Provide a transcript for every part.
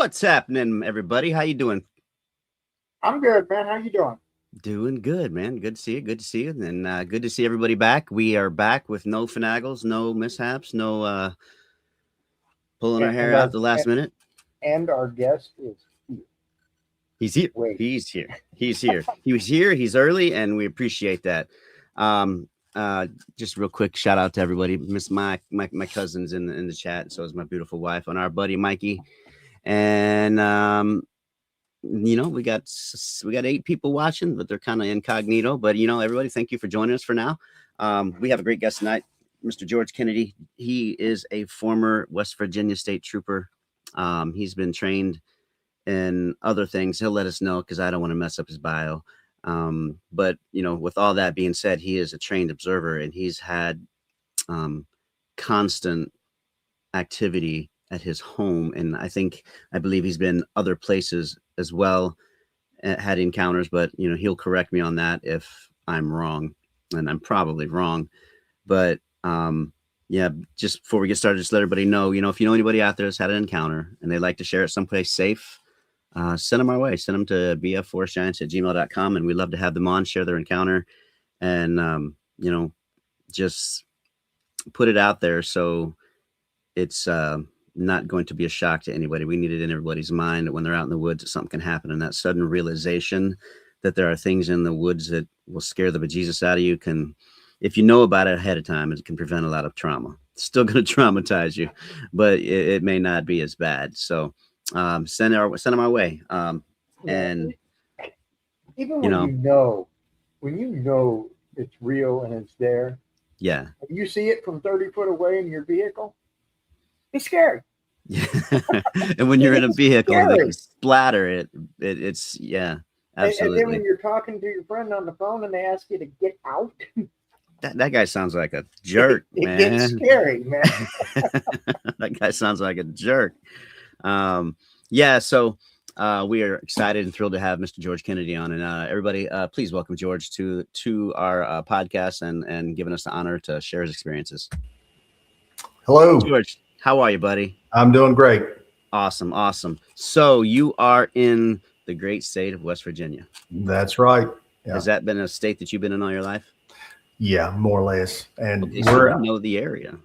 What's happening, everybody? How you doing? I'm good, man. How you doing? Doing good, man. Good to see you. Good to see you. And good to see everybody back. We are back with no finagles, no mishaps, no pulling our And, hair and out our the last minute. and our guest is here. He's here. Wait, He's here. He's here. He was here. He's early, and we appreciate that. Um, just real quick shout out to everybody. Miss my cousins in the chat. So is my beautiful wife and our buddy Mikey. And we got 8 people watching, but they're kind of incognito. But everybody, thank you for joining us for now. We have a great guest tonight, Mr. George Kennedy. He is a former West Virginia State Trooper. He's been trained in other things. He'll let us know because I don't want to mess up his bio. But with all that being said, he is a trained observer, and he's had constant activity at his home, and I believe he's been other places as well, had encounters, but he'll correct me on that if I'm wrong, and I'm probably wrong. But yeah, just before we get started, just let everybody know, if you know anybody out there that's had an encounter and they'd like to share it someplace safe, send them our way. Send them to bfforestgiants@gmail.com, and we'd love to have them on, share their encounter, and just put it out there so it's not going to be a shock to anybody. We need it in everybody's mind that when they're out in the woods, that something can happen. And that sudden realization that there are things in the woods that will scare the bejesus out of you if you know about it ahead of time, it can prevent a lot of trauma. It's still going to traumatize you, but it may not be as bad. So send them our way. And even when it's real and it's there, yeah, you see it from 30 foot away in your vehicle. It's scary. And when you're in a vehicle that scary. can splatter it's yeah, absolutely. And then when you're talking to your friend on the phone and they ask you to get out, that guy sounds like a jerk, man. It gets scary, man. That guy sounds like a jerk. Yeah, so we are excited and thrilled to have Mr. George Kennedy on, and everybody, please welcome George to our podcast and giving us the honor to share his experiences. Hello, George. How are you, buddy? I'm doing great. Awesome. So you are in the great state of West Virginia. That's right. Yeah. Has that been a state that you've been in all your life? Yeah, more or less. And okay, so you know the area.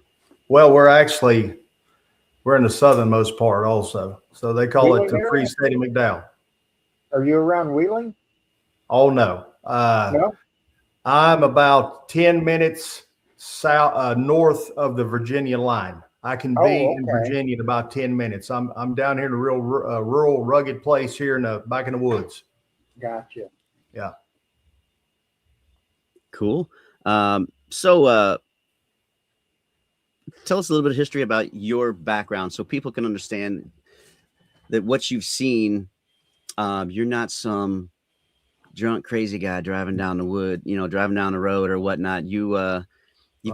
Well, we're in the southernmost part also. So they call it the Free State of McDowell. Are you around Wheeling? Oh, no. No? I'm about 10 minutes north of the Virginia line. I can be in Virginia in about 10 minutes. I'm down here in a real rural, rugged place here back in the woods. Gotcha. Yeah. Cool. So tell us a little bit of history about your background so people can understand that what you've seen, you're not some drunk, crazy guy driving down the road or whatnot. You've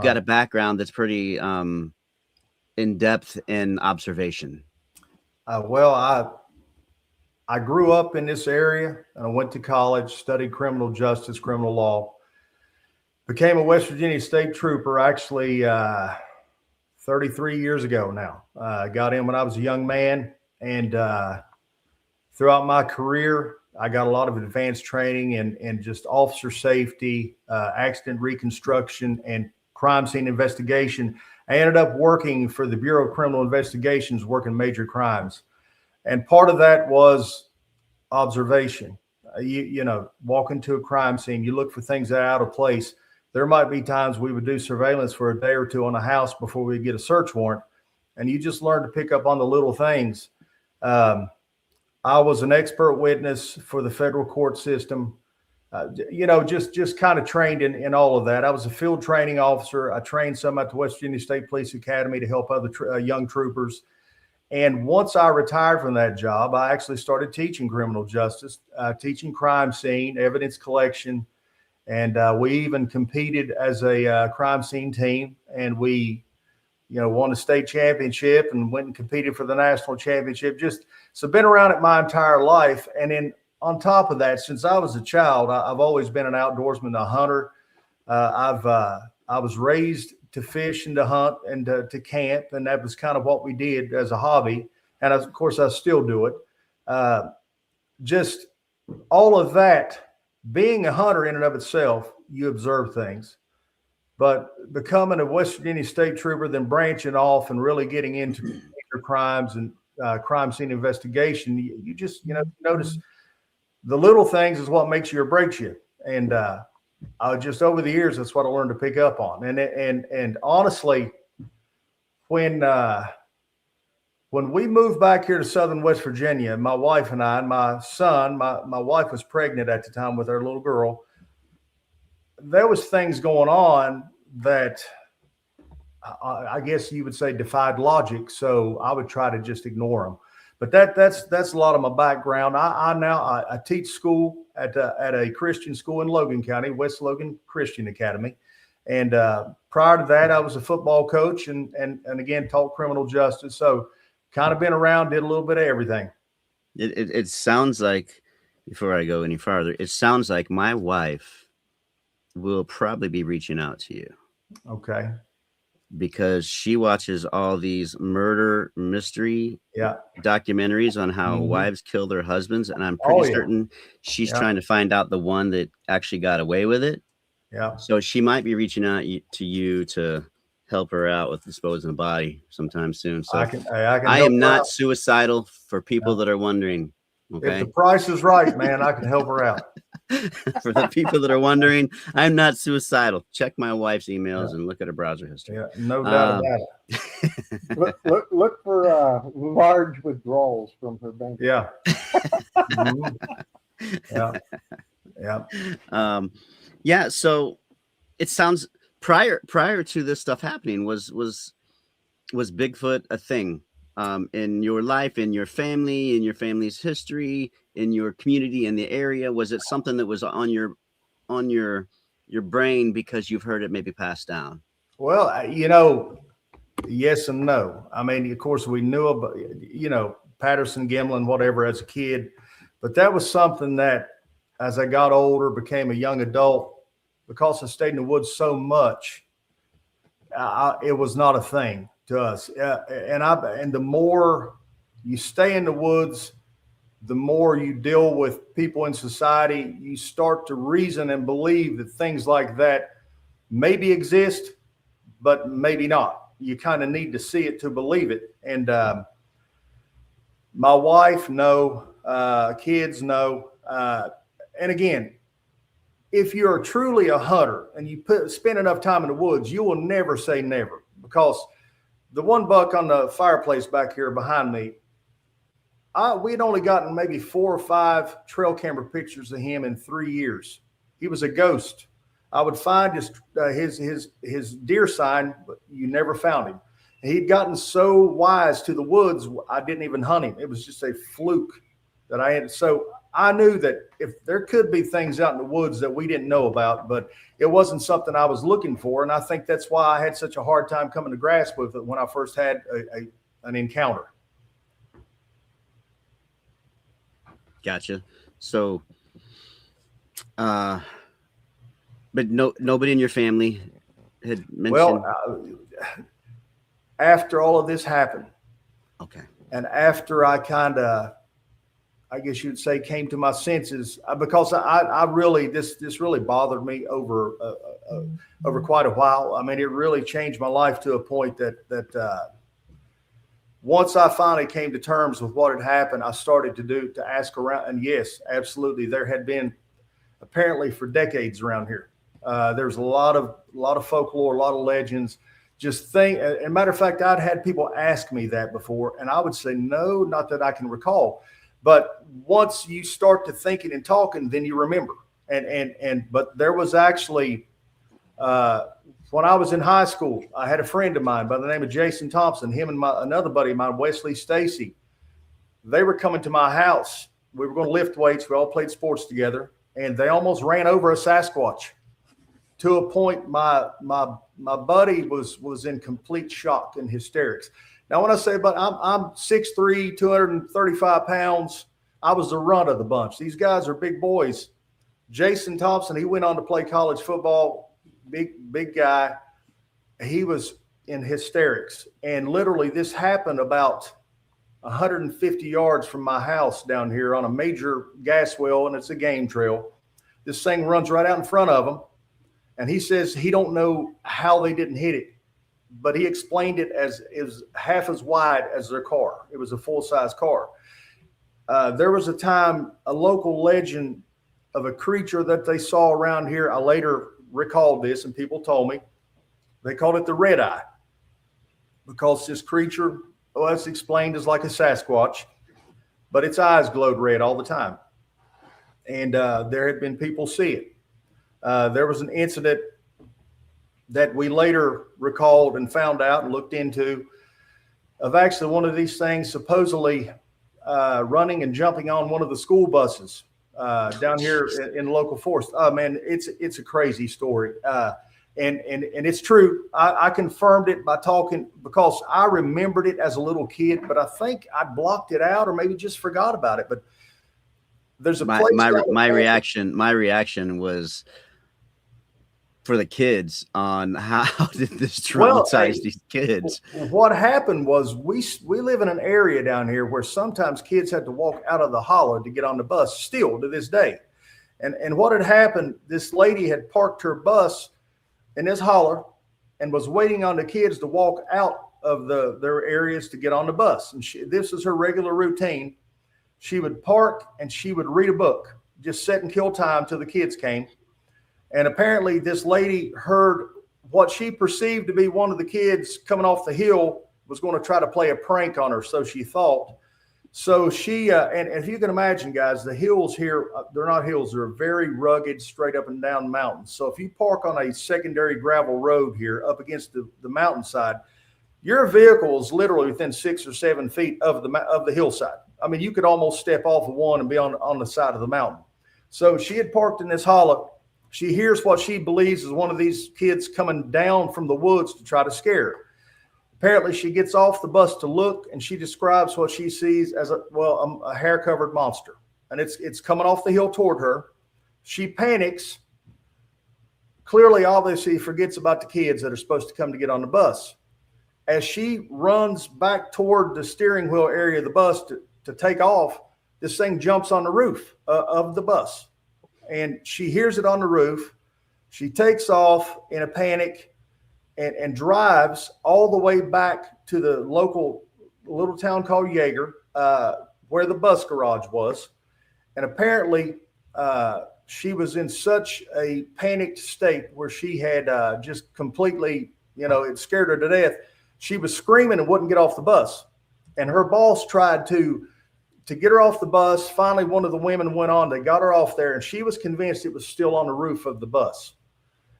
got a background that's pretty in depth in observation. Well, I grew up in this area and I went to college, studied criminal justice, criminal law, became a West Virginia State Trooper actually 33 years ago now. Got in when I was a young man, and throughout my career, I got a lot of advanced training and just officer safety, accident reconstruction, and crime scene investigation. I ended up working for the Bureau of Criminal Investigations, working major crimes. And part of that was observation. You walk into a crime scene, you look for things that are out of place. There might be times we would do surveillance for a day or two on a house before we get a search warrant. And you just learn to pick up on the little things. I was an expert witness for the federal court system. Just kind of trained in all of that. I was a field training officer. I trained some at the West Virginia State Police Academy to help other young troopers. And once I retired from that job, I actually started teaching criminal justice, teaching crime scene, evidence collection. And we even competed as a crime scene team. And we, won a state championship and went and competed for the national championship. So been around it my entire life. And then on top of that, since I was a child, I've always been an outdoorsman, a hunter. I was raised to fish and to hunt and to camp, and that was kind of what we did as a hobby. and of course I still do it. Just all of that, being a hunter in and of itself, you observe things. But becoming a West Virginia state trooper, then branching off and really getting into major crimes and crime scene investigation, you just, notice the little things is what makes you or breaks you. And just over the years, that's what I learned to pick up on. And honestly, when we moved back here to Southern West Virginia, my wife and I, and my son, my wife was pregnant at the time with our little girl. There was things going on that I guess you would say defied logic. So I would try to just ignore them. But that's a lot of my background. I teach school at a Christian school in Logan County, West Logan Christian Academy. And prior to that, I was a football coach and again, taught criminal justice. So kind of been around, did a little bit of everything. It sounds like, before I go any farther, it sounds like my wife will probably be reaching out to you. Okay. Because she watches all these murder mystery documentaries on how wives kill their husbands. And I'm pretty certain she's trying to find out the one that actually got away with it. Yeah. So she might be reaching out to you to help her out with disposing of the body sometime soon. So I am not suicidal, for people that are wondering. Okay. If the price is right, man, I can help her out. For the people that are wondering, I'm not suicidal. Check my wife's emails and look at her browser history. Yeah, no doubt about it. look for large withdrawals from her bank. Yeah. Yeah. So it sounds prior to this stuff happening, was Bigfoot a thing in your life, in your family, in your family's history, in your community, in the area? Was it something that was on your brain because you've heard it maybe passed down? Well, yes and no. I mean, of course, we knew about, Patterson, Gimlin, whatever, as a kid, but that was something that, as I got older, became a young adult, because I stayed in the woods so much, it was not a thing to us. And the more you stay in the woods, the more you deal with people in society, you start to reason and believe that things like that maybe exist, but maybe not. You kind of need to see it to believe it. And my wife, no. Kids, no. And again, if you're truly a hunter and you spend enough time in the woods, you will never say never, because the one buck on the fireplace back here behind me, we'd only gotten maybe 4 or 5 trail camera pictures of him in 3 years. He was a ghost. I would find his deer sign, but you never found him. He'd gotten so wise to the woods, I didn't even hunt him. It was just a fluke that I had. So I knew that if there could be things out in the woods that we didn't know about, but it wasn't something I was looking for. And I think that's why I had such a hard time coming to grasp with it when I first had an encounter. Gotcha. So, but nobody in your family had mentioned. Well, after all of this happened, okay, and after I kind of, I guess you'd say, came to my senses, because I really, this really bothered me over quite a while. I mean, it really changed my life to a point that once I finally came to terms with what had happened, I started to ask around. And yes, absolutely, there had been, apparently for decades around here, there's a lot of folklore, a lot of legends. As a matter of fact, I'd had people ask me that before, and I would say no, not that I can recall. But once you start to thinking and talking, then you remember. But there was actually, when I was in high school, I had a friend of mine by the name of Jason Thompson. Him and another buddy of mine, Wesley Stacy, they were coming to my house. We were going to lift weights. We all played sports together, and they almost ran over a Sasquatch. To a point, my buddy was in complete shock and hysterics. Now, when I say, but I'm 6'3", 235 pounds, I was the runt of the bunch. These guys are big boys. Jason Thompson, he went on to play college football, big guy. He was in hysterics. And literally this happened about 150 yards from my house down here on a major gas well, and it's a game trail. This thing runs right out in front of him, and he says he don't know how they didn't hit it, but he explained it as is half as wide as their car. It was a full-size car. There was a time, a local legend of a creature that they saw around here. I later recalled this, and people told me they called it the red eye, because this creature, well, it's explained as like a Sasquatch, but its eyes glowed red all the time. And there had been people see it. There was an incident that we later recalled and found out and looked into of actually one of these things supposedly running and jumping on one of the school buses down here in the local forest. Oh man, it's a crazy story. And it's true. I confirmed it by talking, because I remembered it as a little kid, but I think I blocked it out or maybe just forgot about it. But there's a place. My reaction was for the kids on how did this traumatize these kids. What happened was we live in an area down here where sometimes kids had to walk out of the hollow to get on the bus, still to this day. And what had happened, this lady had parked her bus in this holler and was waiting on the kids to walk out of their areas to get on the bus. And this is her regular routine. She would park and she would read a book, just sit and kill time till the kids came. And apparently this lady heard what she perceived to be one of the kids coming off the hill was going to try to play a prank on her, so she thought. So she, and if you can imagine, guys, the hills here, they're not hills, they're very rugged, straight up and down mountains. So if you park on a secondary gravel road here up against the mountainside, your vehicle is literally within 6 or 7 feet of the hillside. I mean, you could almost step off of one and be on the side of the mountain. So she had parked in this hollow. She hears what she believes is one of these kids coming down from the woods to try to scare her. Apparently, she gets off the bus to look, and she describes what she sees as a hair-covered monster. And it's coming off the hill toward her. She panics, clearly, obviously, forgets about the kids that are supposed to come to get on the bus. As she runs back toward the steering wheel area of the bus to take off, this thing jumps on the roof of the bus. And she hears it on the roof. She takes off in a panic and drives all the way back to the local little town called Yeager, where the bus garage was. And apparently she was in such a panicked state where she had just completely, it scared her to death. She was screaming and wouldn't get off the bus. And her boss tried to get her off the bus. Finally, one of the women went on. They got her off there, and she was convinced it was still on the roof of the bus.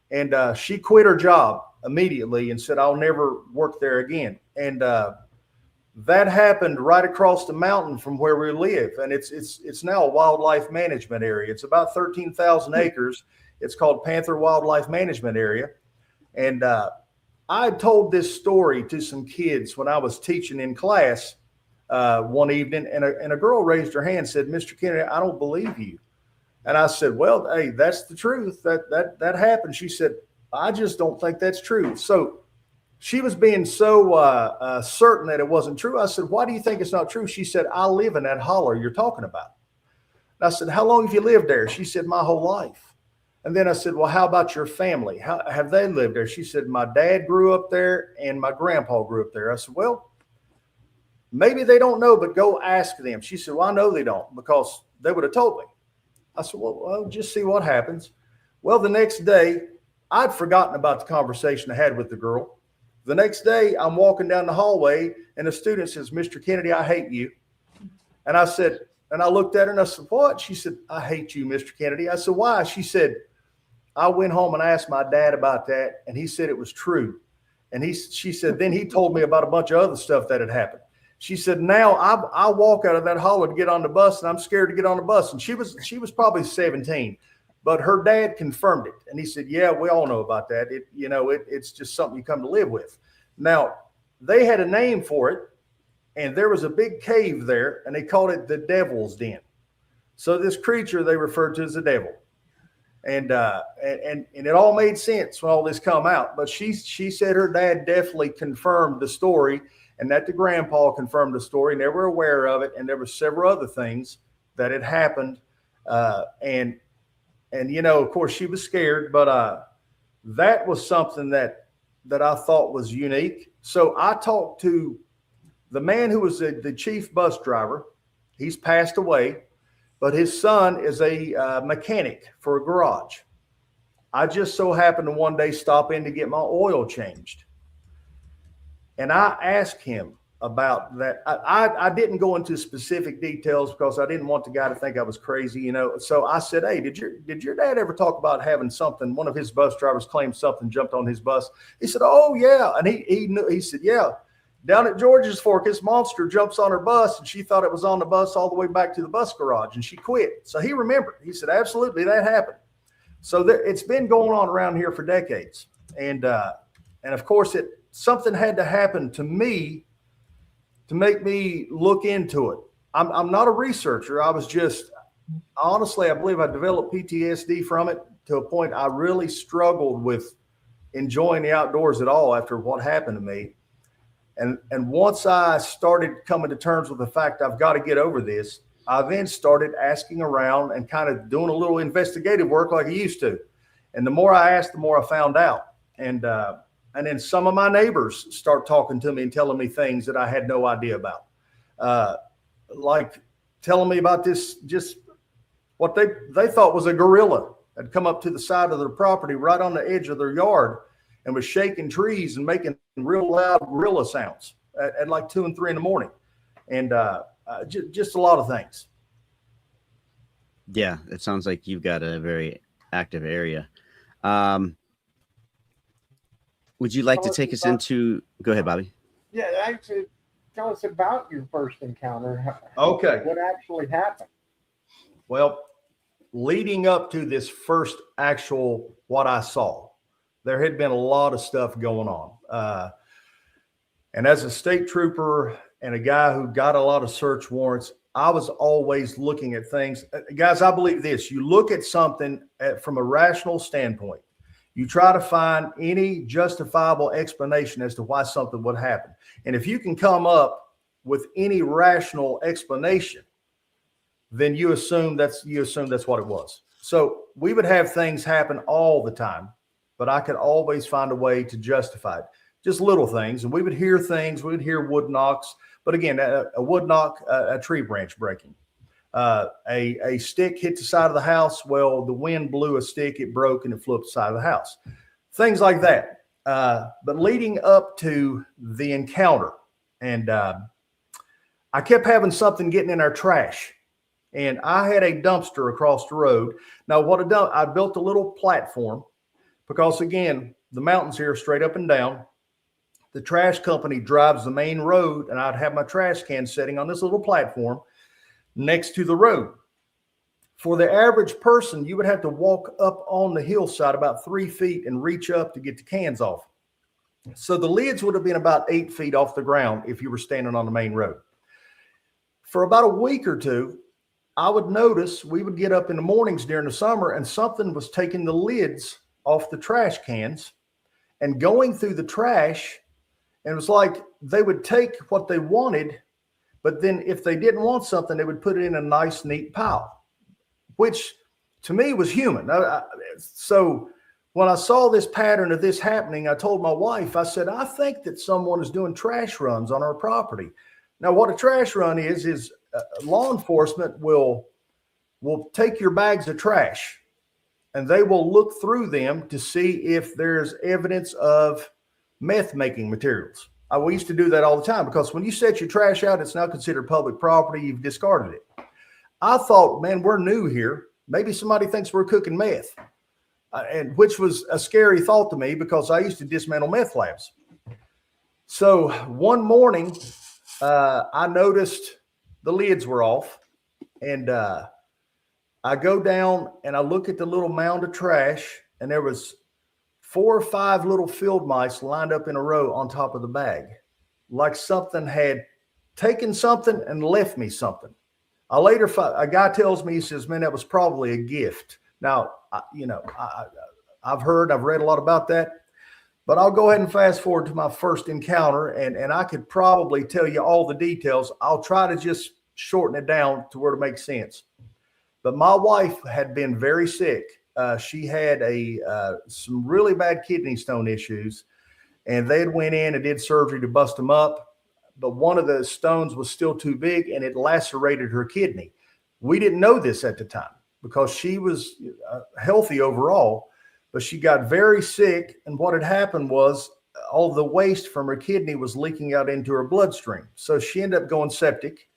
And she quit her job immediately and said, I'll never work there again. And that happened right across the mountain from where we live. And it's now a wildlife management area. It's about 13,000 acres. It's called Panther Wildlife Management Area. And I told this story to some kids when I was teaching in class one evening, and a girl raised her hand and said, Mr. Kennedy, I don't believe you. And I said, well, hey, that's the truth. That happened. She said, I just don't think that's true. So she was being so certain that it wasn't true. I said, why do you think it's not true? She said, I live in that holler you're talking about. And I said, how long have you lived there? She said, my whole life. And then I said, well, how about your family? How have they lived there? She said, my dad grew up there and my grandpa grew up there. I said, well, maybe they don't know, but go ask them. She said, well, I know they don't, because they would have told me. I said, well, just see what happens. Well, the next day, I'd forgotten about the conversation I had with the girl. The next day, I'm walking down the hallway, and a student says, Mr. Kennedy, I hate you. And I said, and I looked at her and I said, what? She said, I hate you, Mr. Kennedy. I said, why? She said, I went home and asked my dad about that, and he said it was true. And she said, then he told me about a bunch of other stuff that had happened. She said, now I walk out of that holler to get on the bus, and I'm scared to get on the bus. And she was probably 17, but her dad confirmed it. And he said, yeah, we all know about that. It's just something you come to live with. Now, they had a name for it, and there was a big cave there, and they called it the Devil's Den. So this creature they referred to as the devil. And it all made sense when all this come out. But she said her dad definitely confirmed the story. and that the grandpa confirmed the story, and they were aware of it, and there were several other things that had happened. And of course, she was scared, but that was something that I thought was unique. So I talked to the man who was the chief bus driver. He's passed away, but his son is a mechanic for a garage. I just so happened to one day stop in to get my oil changed. And I asked him about that. I didn't go into specific details because I didn't want the guy to think I was crazy, So I said, "Hey, did your dad ever talk about having something?" One of his bus drivers claimed something jumped on his bus. He said, "Oh yeah," and he knew. He said, "Yeah, down at George's Fork, this monster jumps on her bus, and she thought it was on the bus all the way back to the bus garage, and she quit." So he remembered. He said, "Absolutely, that happened." So it's been going on around here for decades, and of course, something had to happen to me to make me look into it. I'm not a researcher. I was just, honestly, I believe I developed PTSD from it to a point I really struggled with enjoying the outdoors at all after what happened to me. And once I started coming to terms with the fact I've got to get over this, I then started asking around and kind of doing a little investigative work like I used to. And the more I asked, the more I found out. And then some of my neighbors start talking to me and telling me things that I had no idea about. Like telling me about this, just what they thought was a gorilla had come up to the side of their property right on the edge of their yard and was shaking trees and making real loud gorilla sounds at like 2 and 3 in the morning. And just a lot of things. Yeah, it sounds like you've got a very active area. Would you like to take us into? Go ahead, Bobby. Yeah, actually, tell us about your first encounter. Okay. What actually happened? Well, leading up to this first actual what I saw, there had been a lot of stuff going on. And as a state trooper and a guy who got a lot of search warrants, I was always looking at things. Guys, I believe this. You look at something from a rational standpoint. You try to find any justifiable explanation as to why something would happen. And if you can come up with any rational explanation, then you assume that's what it was. So we would have things happen all the time, but I could always find a way to justify it. Just little things. And we would hear things. We would hear wood knocks. But again, a wood knock, a tree branch breaking. A stick hit the side of the house. Well, the wind blew a stick, it broke, and it flew up the side of the house. Things like that. But leading up to the encounter, and I kept having something getting in our trash. And I had a dumpster across the road. Now, I built a little platform because, again, the mountains here are straight up and down. The trash company drives the main road, and I'd have my trash can sitting on this little platform next to the road. For the average person, you would have to walk up on the hillside about 3 feet and reach up to get the cans off. So the lids would have been about 8 feet off the ground if you were standing on the main road. For about a week or two, I would notice we would get up in the mornings during the summer and something was taking the lids off the trash cans and going through the trash. And it was like they would take what they wanted, but then if they didn't want something, they would put it in a nice, neat pile, which to me was human. So when I saw this pattern of this happening, I told my wife, I said, I think that someone is doing trash runs on our property. Now, what a trash run is law enforcement will take your bags of trash and they will look through them to see if there's evidence of meth making materials. We used to do that all the time because when you set your trash out, it's now considered public property. You've discarded it. I thought, man, we're new here. Maybe somebody thinks we're cooking meth, and which was a scary thought to me because I used to dismantle meth labs. So one morning, I noticed the lids were off, and I go down and I look at the little mound of trash, and there was 4 or 5 little field mice lined up in a row on top of the bag, like something had taken something and left me something. A guy tells me, he says, man, that was probably a gift. Now, I've read a lot about that. But I'll go ahead and fast forward to my first encounter, and I could probably tell you all the details. I'll try to just shorten it down to where it makes sense. But my wife had been very sick. She had some really bad kidney stone issues, and they had went in and did surgery to bust them up. But one of the stones was still too big, and it lacerated her kidney. We didn't know this at the time because she was healthy overall. But she got very sick, and what had happened was all the waste from her kidney was leaking out into her bloodstream. So she ended up going septic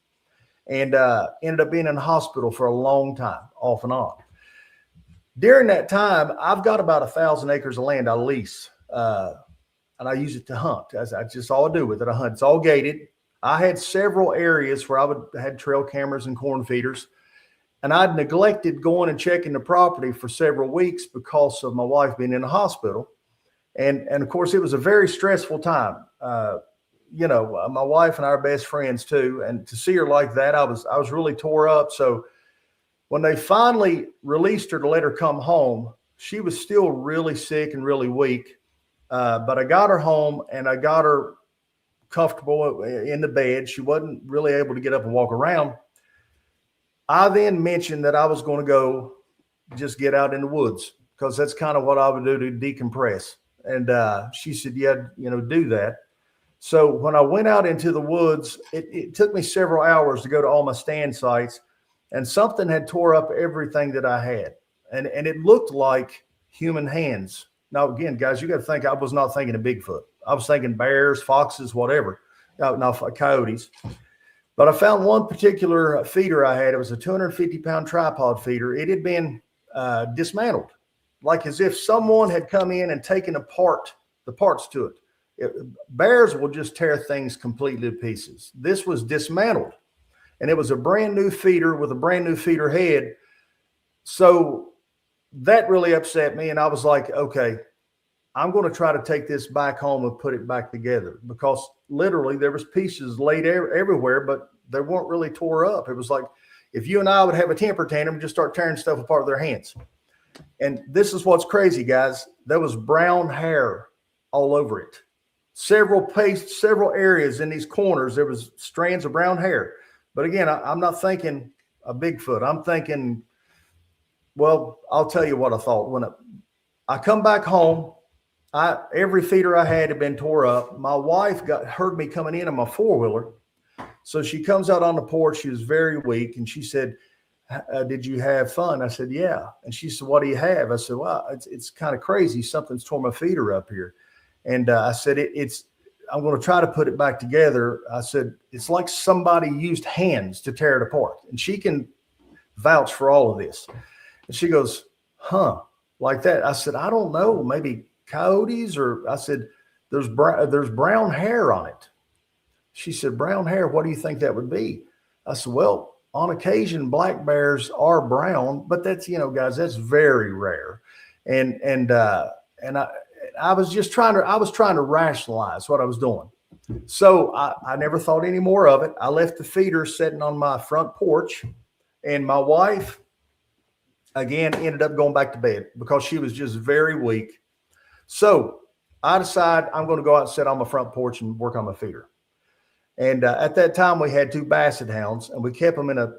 and ended up being in the hospital for a long time, off and on. During that time, I've got about 1,000 acres of land I lease, and I use it to hunt. That's just all I do with it. I hunt. It's all gated. I had several areas where I had trail cameras and corn feeders. And I'd neglected going and checking the property for several weeks because of my wife being in the hospital. And of course, it was a very stressful time. My wife and I are best friends too. And to see her like that, I was really tore up. So when they finally released her to let her come home, she was still really sick and really weak. But I got her home and I got her comfortable in the bed. She wasn't really able to get up and walk around. I then mentioned that I was going to go just get out in the woods because that's kind of what I would do to decompress. And she said, yeah, do that. So when I went out into the woods, it took me several hours to go to all my stand sites, and something had tore up everything that I had. And it looked like human hands. Now, again, guys, you got to think I was not thinking of Bigfoot. I was thinking bears, foxes, whatever. No, coyotes. But I found one particular feeder I had. It was a 250-pound tripod feeder. It had been dismantled, like as if someone had come in and taken apart the parts to it. Bears will just tear things completely to pieces. This was dismantled, and it was a brand new feeder with a brand new feeder head. So that really upset me, and I was like, okay, I'm going to try to take this back home and put it back together, because literally there was pieces laid everywhere, but they weren't really tore up. It was like if you and I would have a temper tantrum and just start tearing stuff apart with their hands. And this is what's crazy, guys. There was brown hair all over it. Several areas in these corners, there was strands of brown hair. But again, I'm not thinking a Bigfoot. I'm thinking, well, I'll tell you what I thought. When I come back home, every feeder I had been tore up. My wife heard me coming in on my four-wheeler. So she comes out on the porch. She was very weak. And she said, did you have fun? I said, yeah. And she said, what do you have? I said, well, it's kind of crazy. Something's tore my feeder up here. And I said, I'm going to try to put it back together. I said, it's like somebody used hands to tear it apart. And she can vouch for all of this. And she goes, like that. I said, I don't know, maybe coyotes, or I said, there's brown hair on it. She said, brown hair, what do you think that would be? I said, well, on occasion, black bears are brown, but that's, guys, that's very rare. And I was trying to rationalize what I was doing. So I never thought any more of it. I left the feeder sitting on my front porch, and my wife, again, ended up going back to bed because she was just very weak. So I decided I'm going to go out and sit on my front porch and work on my feeder. And at that time, we had 2 basset hounds, and we kept them in a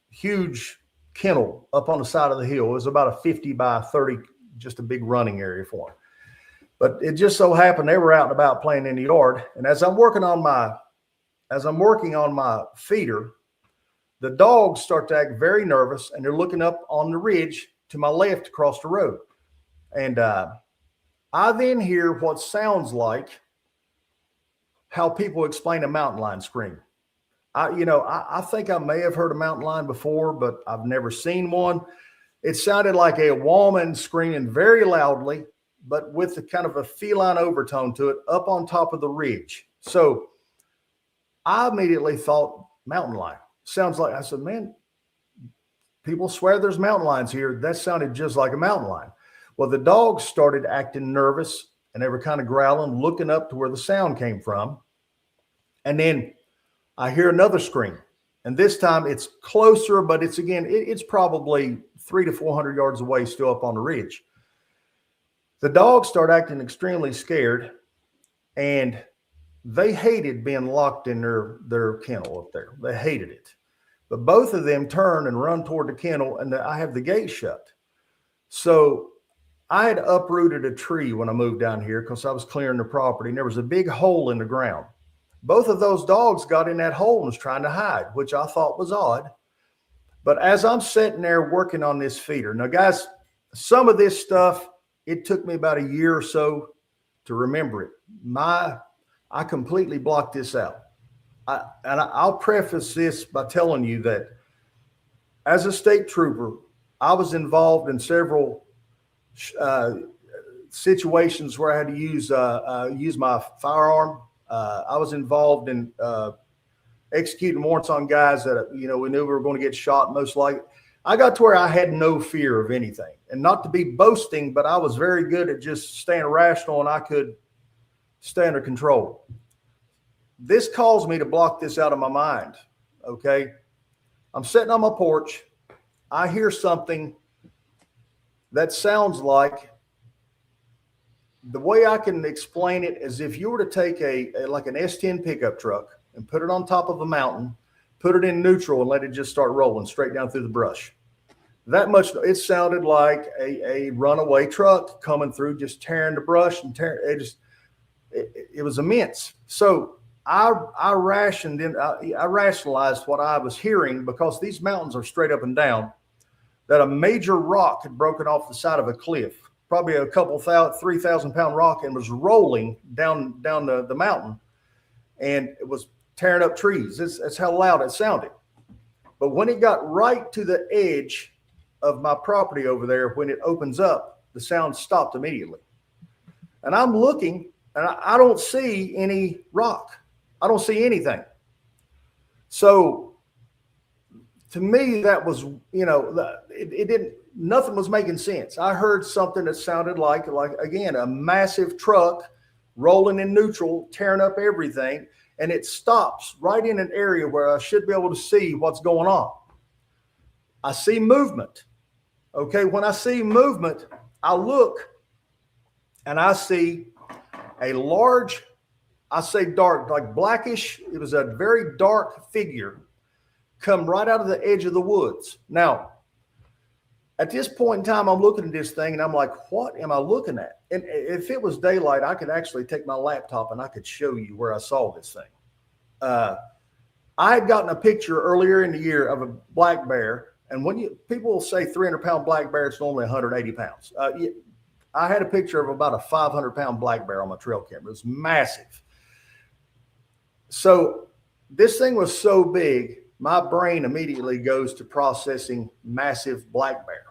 huge kennel up on the side of the hill. It was about a 50 by 30, just a big running area for them. But it just so happened they were out and about playing in the yard. And as I'm working on my feeder, the dogs start to act very nervous, and they're looking up on the ridge to my left across the road. And I then hear what sounds like how people explain a mountain lion scream. I think I may have heard a mountain lion before, but I've never seen one. It sounded like a woman screaming very loudly, but with a kind of a feline overtone to it up on top of the ridge. So I immediately thought mountain lion. Sounds like, I said, man, people swear there's mountain lions here. That sounded just like a mountain lion. Well, the dogs started acting nervous, and they were kind of growling, looking up to where the sound came from. And then I hear another scream. And this time it's closer, but it's probably 300 to 400 yards away, still up on the ridge. The dogs start acting extremely scared, and they hated being locked in their kennel up there. They hated it. But both of them turn and run toward the kennel, and I have the gate shut. So I had uprooted a tree when I moved down here because I was clearing the property, and there was a big hole in the ground. Both of those dogs got in that hole and was trying to hide, which I thought was odd. But as I'm sitting there working on this feeder, now guys, some of this stuff, it took me about a year or so to remember it. I completely blocked this out. I'll preface this by telling you that as a state trooper, I was involved in several situations where I had to use my firearm. I was involved in executing warrants on guys that, we knew we were going to get shot most likely. I got to where I had no fear of anything, and not to be boasting, but I was very good at just staying rational, and I could stay under control. This caused me to block this out of my mind. Okay. I'm sitting on my porch. I hear something that sounds like, the way I can explain it is if you were to take like an S10 pickup truck and put it on top of a mountain, put it in neutral and let it just start rolling straight down through the brush. That much, it sounded like a runaway truck coming through, just tearing the brush and tearing. It was immense. So I rationalized what I was hearing, because these mountains are straight up and down, that a major rock had broken off the side of a cliff, probably a couple 3,000-pound rock, and was rolling down the mountain, and it was tearing up trees. That's how loud it sounded. But when it got right to the edge of my property over there, when it opens up, the sound stopped immediately. And I'm looking, and I don't see any rock. I don't see anything. So to me, that was, it didn't, nothing was making sense. I heard something that sounded like again, a massive truck rolling in neutral, tearing up everything. And it stops right in an area where I should be able to see what's going on. I see movement. Okay. When I see movement, I look and I see a large, I say dark, like blackish. It was a very dark figure come right out of the edge of the woods. Now, at this point in time, I'm looking at this thing and I'm like, what am I looking at? And if it was daylight, I could actually take my laptop and I could show you where I saw this thing. I had gotten a picture earlier in the year of a black bear. And when people say 300-pound black bear, it's normally 180 pounds. I had a picture of about a 500-pound black bear on my trail camera. It was massive. So this thing was so big, my brain immediately goes to processing massive black bear.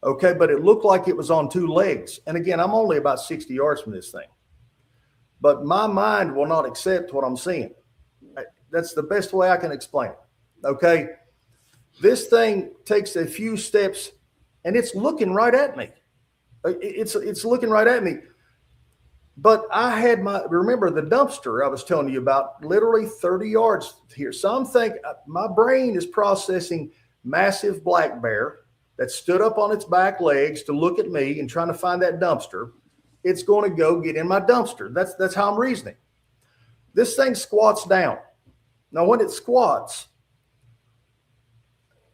Okay, but it looked like it was on two legs. And again, I'm only about 60 yards from this thing. But my mind will not accept what I'm seeing. That's the best way I can explain it. Okay, this thing takes a few steps and it's looking right at me. It's looking right at me. But I had remember the dumpster I was telling you about, literally 30 yards here. So I'm thinking, my brain is processing massive black bear that stood up on its back legs to look at me and trying to find that dumpster. It's going to go get in my dumpster. That's how I'm reasoning. This thing squats down. Now, when it squats,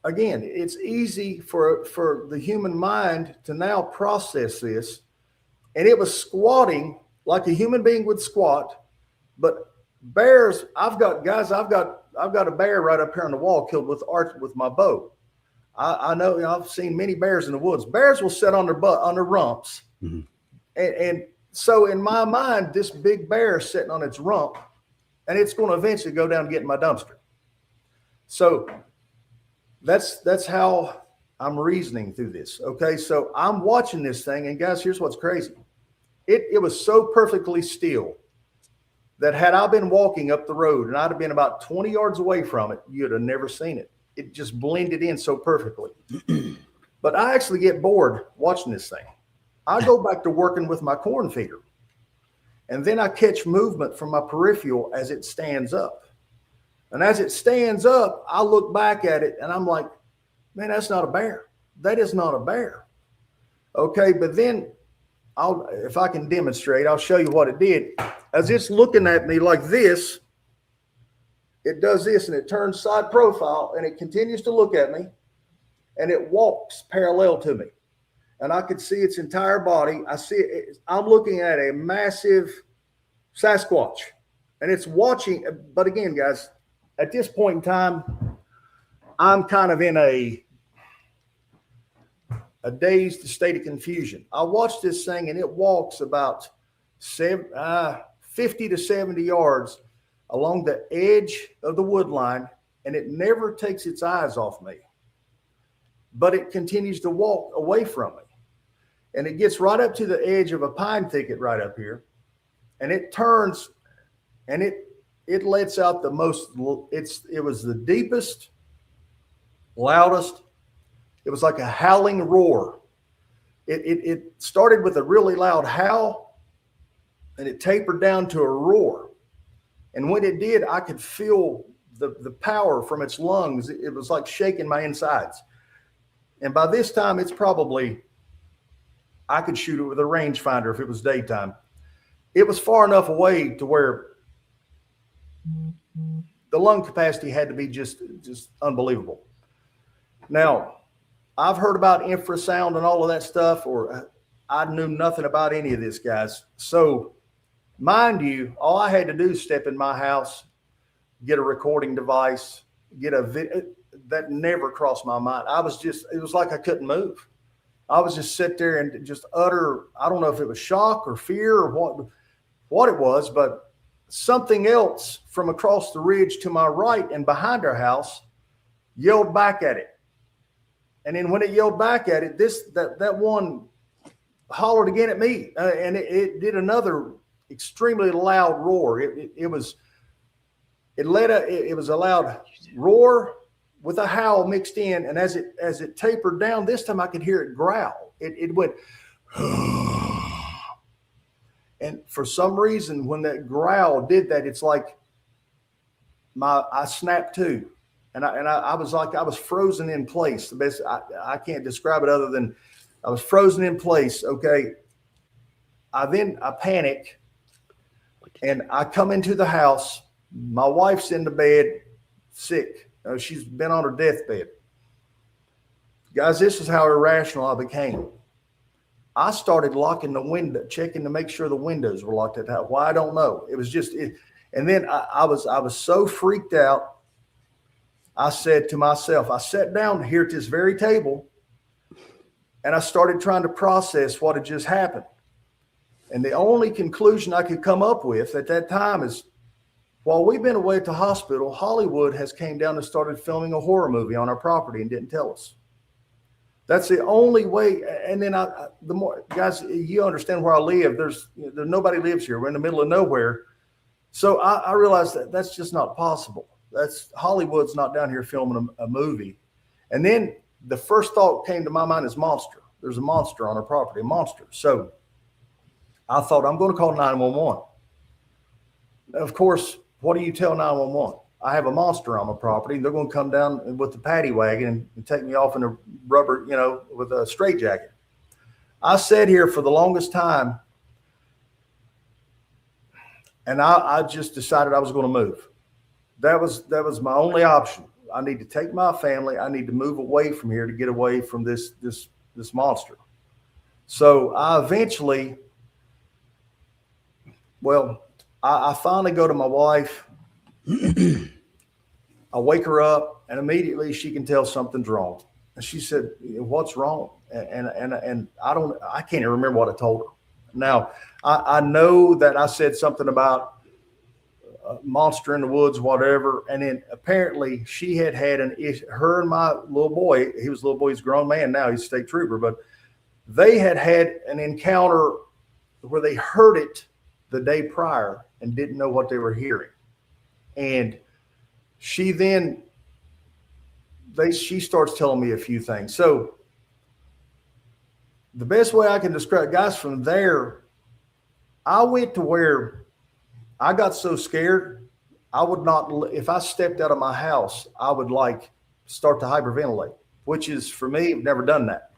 again, it's easy for the human mind to now process this. And it was squatting like a human being would squat. But bears, I've got a bear right up here on the wall killed with my bow. I know, I've seen many bears in the woods. Bears will sit on their butt, on their rumps. Mm-hmm. And so in my mind, this big bear is sitting on its rump, and it's going to eventually go down and get in my dumpster. So that's how I'm reasoning through this. Okay. So I'm watching this thing, and guys, here's what's crazy. It was so perfectly still that had I been walking up the road and I'd have been about 20 yards away from it, you'd have never seen it. It just blended in so perfectly. But I actually get bored watching this thing. I go back to working with my corn feeder. And then I catch movement from my peripheral as it stands up. And as it stands up, I look back at it and I'm like, man, that's not a bear. That is not a bear. Okay, but then if I can demonstrate, I'll show you what it did. As it's looking at me like this, it does this and it turns side profile and it continues to look at me and it walks parallel to me. And I could see its entire body. I see it. I'm looking at a massive Sasquatch and it's watching. But again, guys, at this point in time, I'm kind of in a dazed state of confusion. I watched this thing and it walks about 50 to 70 yards along the edge of the wood line, and it never takes its eyes off me, but it continues to walk away from me. And it gets right up to the edge of a pine thicket right up here, and it turns and it lets out the most, it was the deepest, loudest. It was like a howling roar. It started with a really loud howl and it tapered down to a roar. And when it did, I could feel the power from its lungs. It was like shaking my insides. And by this time, it's probably, I could shoot it with a rangefinder if it was daytime. It was far enough away to where the lung capacity had to be just unbelievable. Now, I've heard about infrasound and all of that stuff, or I knew nothing about any of this, guys. So, mind you, all I had to do is step in my house, get a recording device, get a video. That never crossed my mind. It was like I couldn't move. I was just sit there and just utter, I don't know if it was shock or fear or what it was, but something else from across the ridge to my right and behind our house yelled back at it. And then when it yelled back at it, that one hollered again at me, and it did another extremely loud roar. It was a loud roar with a howl mixed in, and as it tapered down, this time I could hear it growl. It went, and for some reason, when that growl did that, it's like I snapped to. And I was frozen in place. The best I can't describe it other than I was frozen in place. Okay. I panic and I come into the house. My wife's in the bed, sick. She's been on her deathbed. Guys, this is how irrational I became. I started locking the window, checking to make sure the windows were locked at that. Why, I don't know. It was just it. And then I was so freaked out. I said to myself, I sat down here at this very table and I started trying to process what had just happened. And the only conclusion I could come up with at that time is, while we've been away at the hospital, Hollywood has came down and started filming a horror movie on our property and didn't tell us. That's the only way. And then the more guys, you understand where I live. There's nobody lives here. We're in the middle of nowhere. So I realized that that's just not possible. Hollywood's not down here filming a movie. And then the first thought came to my mind is monster. There's a monster on our property, a monster. So I thought, I'm going to call 911. Of course, what do you tell 911? I have a monster on my property. They're going to come down with the paddy wagon and take me off in a rubber, with a straitjacket. I sat here for the longest time, and I just decided I was going to move. That was my only option. I need to take my family. I need to move away from here to get away from this monster. So I eventually, I finally go to my wife. I wake her up, and immediately she can tell something's wrong. And she said, "What's wrong?" And I can't even remember what I told her. Now I know that I said something about monster in the woods, whatever. And then apparently she had an issue. Her and my little boy, he was a little boy, he's a grown man now, he's a state trooper, but they had an encounter where they heard it the day prior and didn't know what they were hearing. And she starts telling me a few things. So the best way I can describe, guys, from there, I went to where I got so scared, I would not, if I stepped out of my house, I would start to hyperventilate, which is, for me, I've never done that.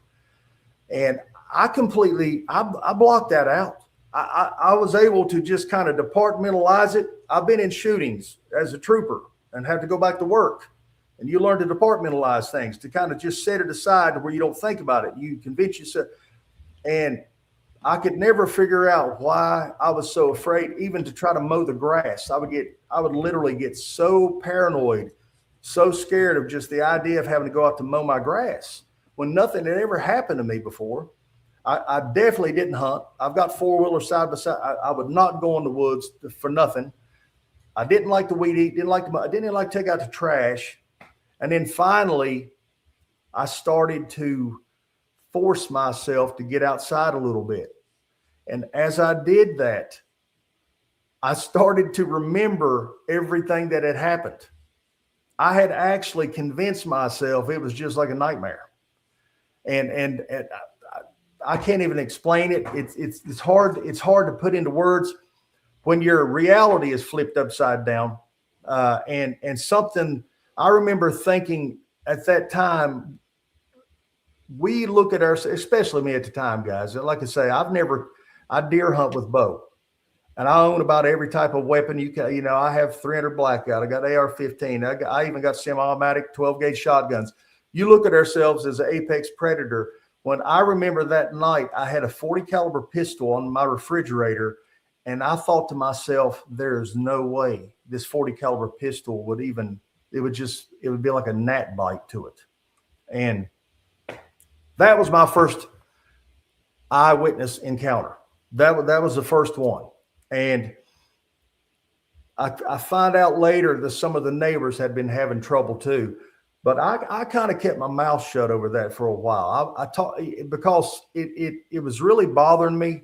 And I blocked that out. I was able to just kind of departmentalize it. I've been in shootings as a trooper and had to go back to work. And you learn to departmentalize things, to kind of just set it aside to where you don't think about it. You convince yourself. And I could never figure out why I was so afraid even to try to mow the grass. I would literally get so paranoid, so scared of just the idea of having to go out to mow my grass when nothing had ever happened to me before. I definitely didn't hunt. I've got four-wheelers side by side. I would not go in the woods for nothing. I didn't like to weed eat, I didn't even like to take out the trash. And then finally, I started to force myself to get outside a little bit. And as I did that, I started to remember everything that had happened. I had actually convinced myself it was just like a nightmare. And I can't even explain it. It's hard to put into words when your reality is flipped upside down. And something I remember thinking at that time, we look at ourselves, especially me at the time, guys. Like I say, I deer hunt with bow, and I own about every type of weapon you can. You know, I have 300 blackout. I got AR-15. I even got semi-automatic 12-gauge shotguns. You look at ourselves as an apex predator. When I remember that night, I had a 40 caliber pistol on my refrigerator, and I thought to myself, "There's no way this 40 caliber pistol would even." It would be like a gnat bite to it, and that was my first eyewitness encounter. That was the first one. And I find out later that some of the neighbors had been having trouble too. But I kind of kept my mouth shut over that for a while. I talked because it was really bothering me.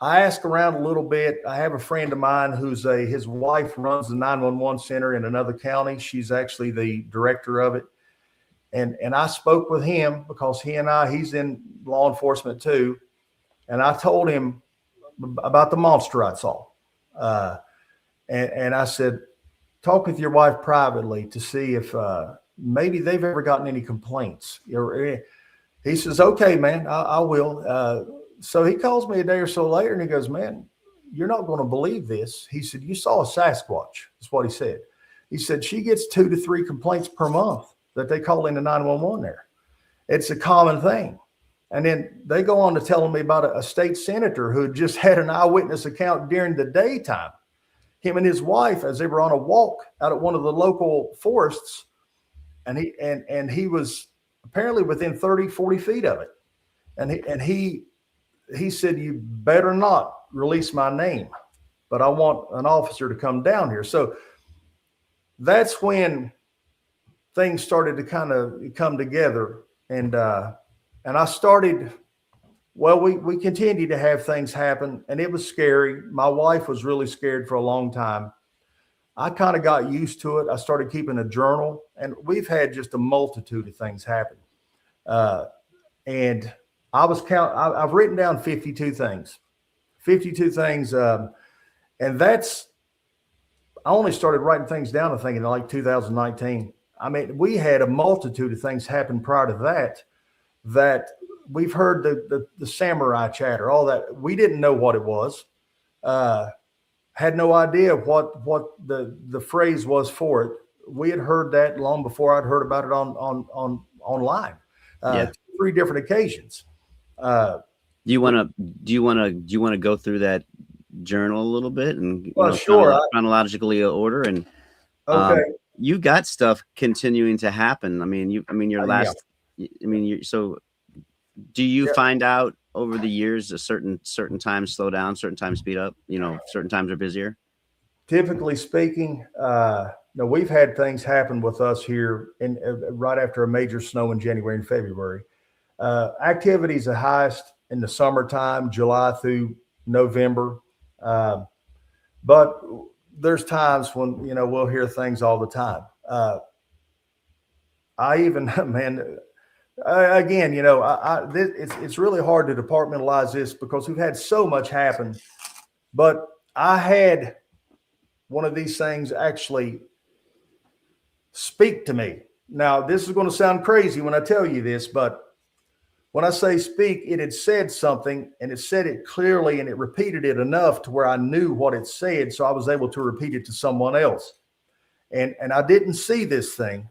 I asked around a little bit. I have a friend of mine his wife runs the 911 center in another county. She's actually the director of it. And I spoke with him because he's in law enforcement too. And I told him about the monster I saw. And I said, talk with your wife privately to see if maybe they've ever gotten any complaints. He says, okay, man, I will. So he calls me a day or so later and he goes, man, you're not going to believe this. He said, you saw a Sasquatch. That's what he said. He said, she gets 2 to 3 complaints per month that they call into 911 there. It's a common thing. And then they go on to telling me about a state senator who just had an eyewitness account during the daytime. Him and his wife, as they were on a walk out at one of the local forests, and he was apparently within 30, 40 feet of it. And he said, you better not release my name, but I want an officer to come down here. So that's when things started to kind of come together. And I started, well, we continued to have things happen, and it was scary. My wife was really scared for a long time. I kind of got used to it. I started keeping a journal, and we've had just a multitude of things happen. And I've written down 52 things, and I only started writing things down, I think, in like 2019. I mean, we had a multitude of things happen prior to that we've heard the samurai chatter, all that. We didn't know what it was. Had no idea what the phrase was for it. We had heard that long before I'd heard about it on online. 3 different occasions. Do you want to go through that journal a little bit and sure, chronologically order? And okay, you got stuff continuing to happen. So do you find out over the years a certain times slow down, certain times speed up, certain times are busier? Typically speaking, we've had things happen with us here right after a major snow in January and February. Activity is the highest in the summertime, July through November. But there's times when, we'll hear things all the time. It's really hard to departmentalize this because we've had so much happen, but I had one of these things actually speak to me. Now, this is going to sound crazy when I tell you this, but When I say speak, it had said something, and it said it clearly, and it repeated it enough to where I knew what it said. So I was able to repeat it to someone else. And I didn't see this thing,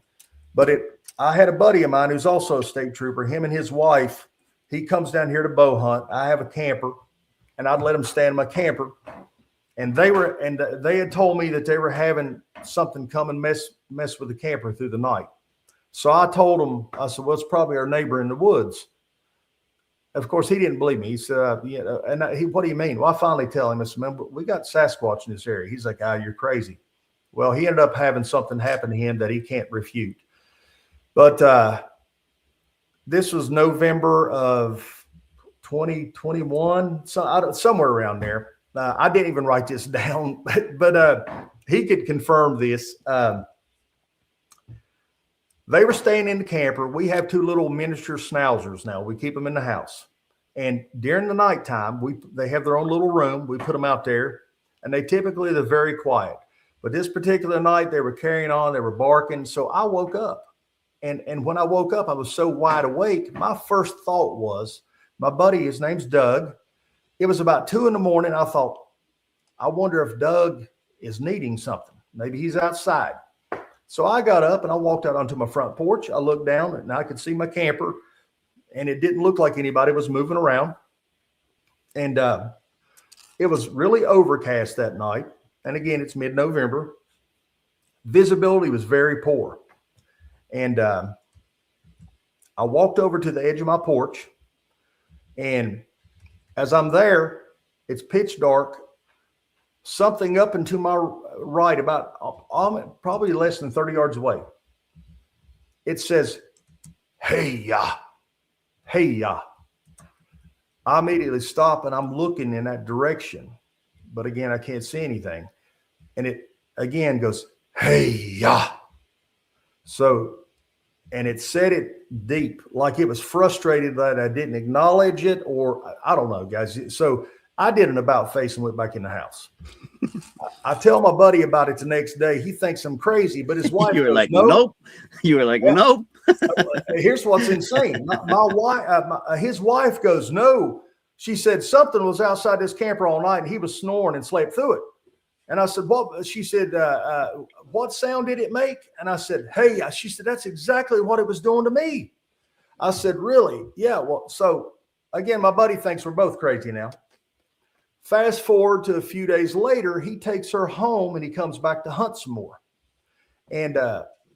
but I had a buddy of mine who's also a state trooper. Him and his wife, he comes down here to bow hunt. I have a camper, and I'd let him stay in my camper. And they had told me that they were having something come and mess with the camper through the night. So I told him, I said, well, it's probably our neighbor in the woods. Of course, he didn't believe me. He said, what do you mean? Well, I finally tell him, I said, man, we got Sasquatch in this area. He's like, you're crazy. Well, he ended up having something happen to him that he can't refute. But this was November of 2021, somewhere around there. I didn't even write this down, but he could confirm this. They were staying in the camper. We have 2 little miniature schnauzers now. We keep them in the house. And during the nighttime, they have their own little room. We put them out there, and they're very quiet. But this particular night, they were carrying on. They were barking. So I woke up. And when I woke up, I was so wide awake. My first thought was, my buddy, his name's Doug. It was about 2 a.m. I thought, I wonder if Doug is needing something. Maybe he's outside. So I got up and I walked out onto my front porch. I looked down and I could see my camper, and it didn't look like anybody was moving around. And it was really overcast that night. And again, it's mid-November. Visibility was very poor. And I walked over to the edge of my porch, and as I'm there, it's pitch dark. Something up and to my right, about probably less than 30 yards away. It says, "Hey ya, hey ya." I immediately stop and I'm looking in that direction, but again, I can't see anything. And it again goes, "Hey ya." So, and it said it deep, like it was frustrated that I didn't acknowledge it, or I don't know, guys. So I did an about face and went back in the house. I tell my buddy about it the next day. He thinks I'm crazy, but his wife. You were goes, like, nope. nope. You were like, nope. Here's what's insane. My wife, his wife goes, no. She said something was outside this camper all night, and he was snoring and slept through it. And I said, what? She said, what sound did it make? And I said, hey. She said, that's exactly what it was doing to me. I said, really? Yeah. Well, so again, my buddy thinks we're both crazy now. Fast forward to a few days later, he takes her home and he comes back to hunt some more. And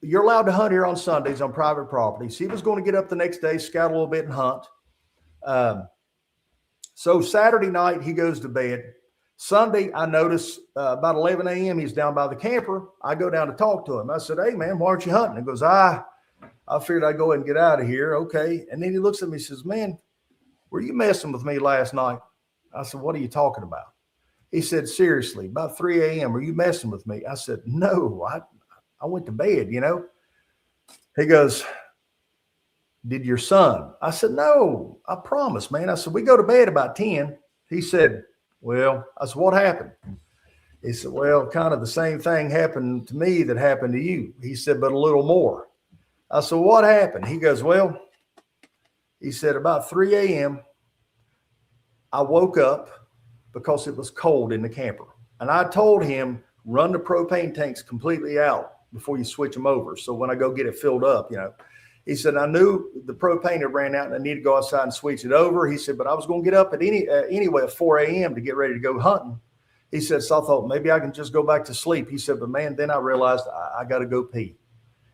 you're allowed to hunt here on Sundays on private properties. He was going to get up the next day, scout a little bit and hunt. So Saturday night, he goes to bed. Sunday, I notice about 11 a.m., he's down by the camper. I go down to talk to him. I said, hey, man, why aren't you hunting? He goes, I figured I'd go ahead and get out of here. Okay. And then he looks at me and says, man, were you messing with me last night? I said, what are you talking about? He said, seriously, about 3 a.m., are you messing with me? I said, no, I went to bed, you know. He goes, did your son? I said, no, I promise, man. I said, we go to bed about 10. He said, well, I said, what happened? He said, well, kind of the same thing happened to me that happened to you. He said, but a little more. I said, what happened? He goes, well, he said, about 3 a.m., I woke up because it was cold in the camper. And I told him, run the propane tanks completely out before you switch them over. So when I go get it filled up, you know, he said, I knew the propane had ran out and I needed to go outside and switch it over. He said, but I was going to get up at anyway at 4 a.m. to get ready to go hunting. He said, so I thought maybe I can just go back to sleep. He said, but man, then I realized I got to go pee.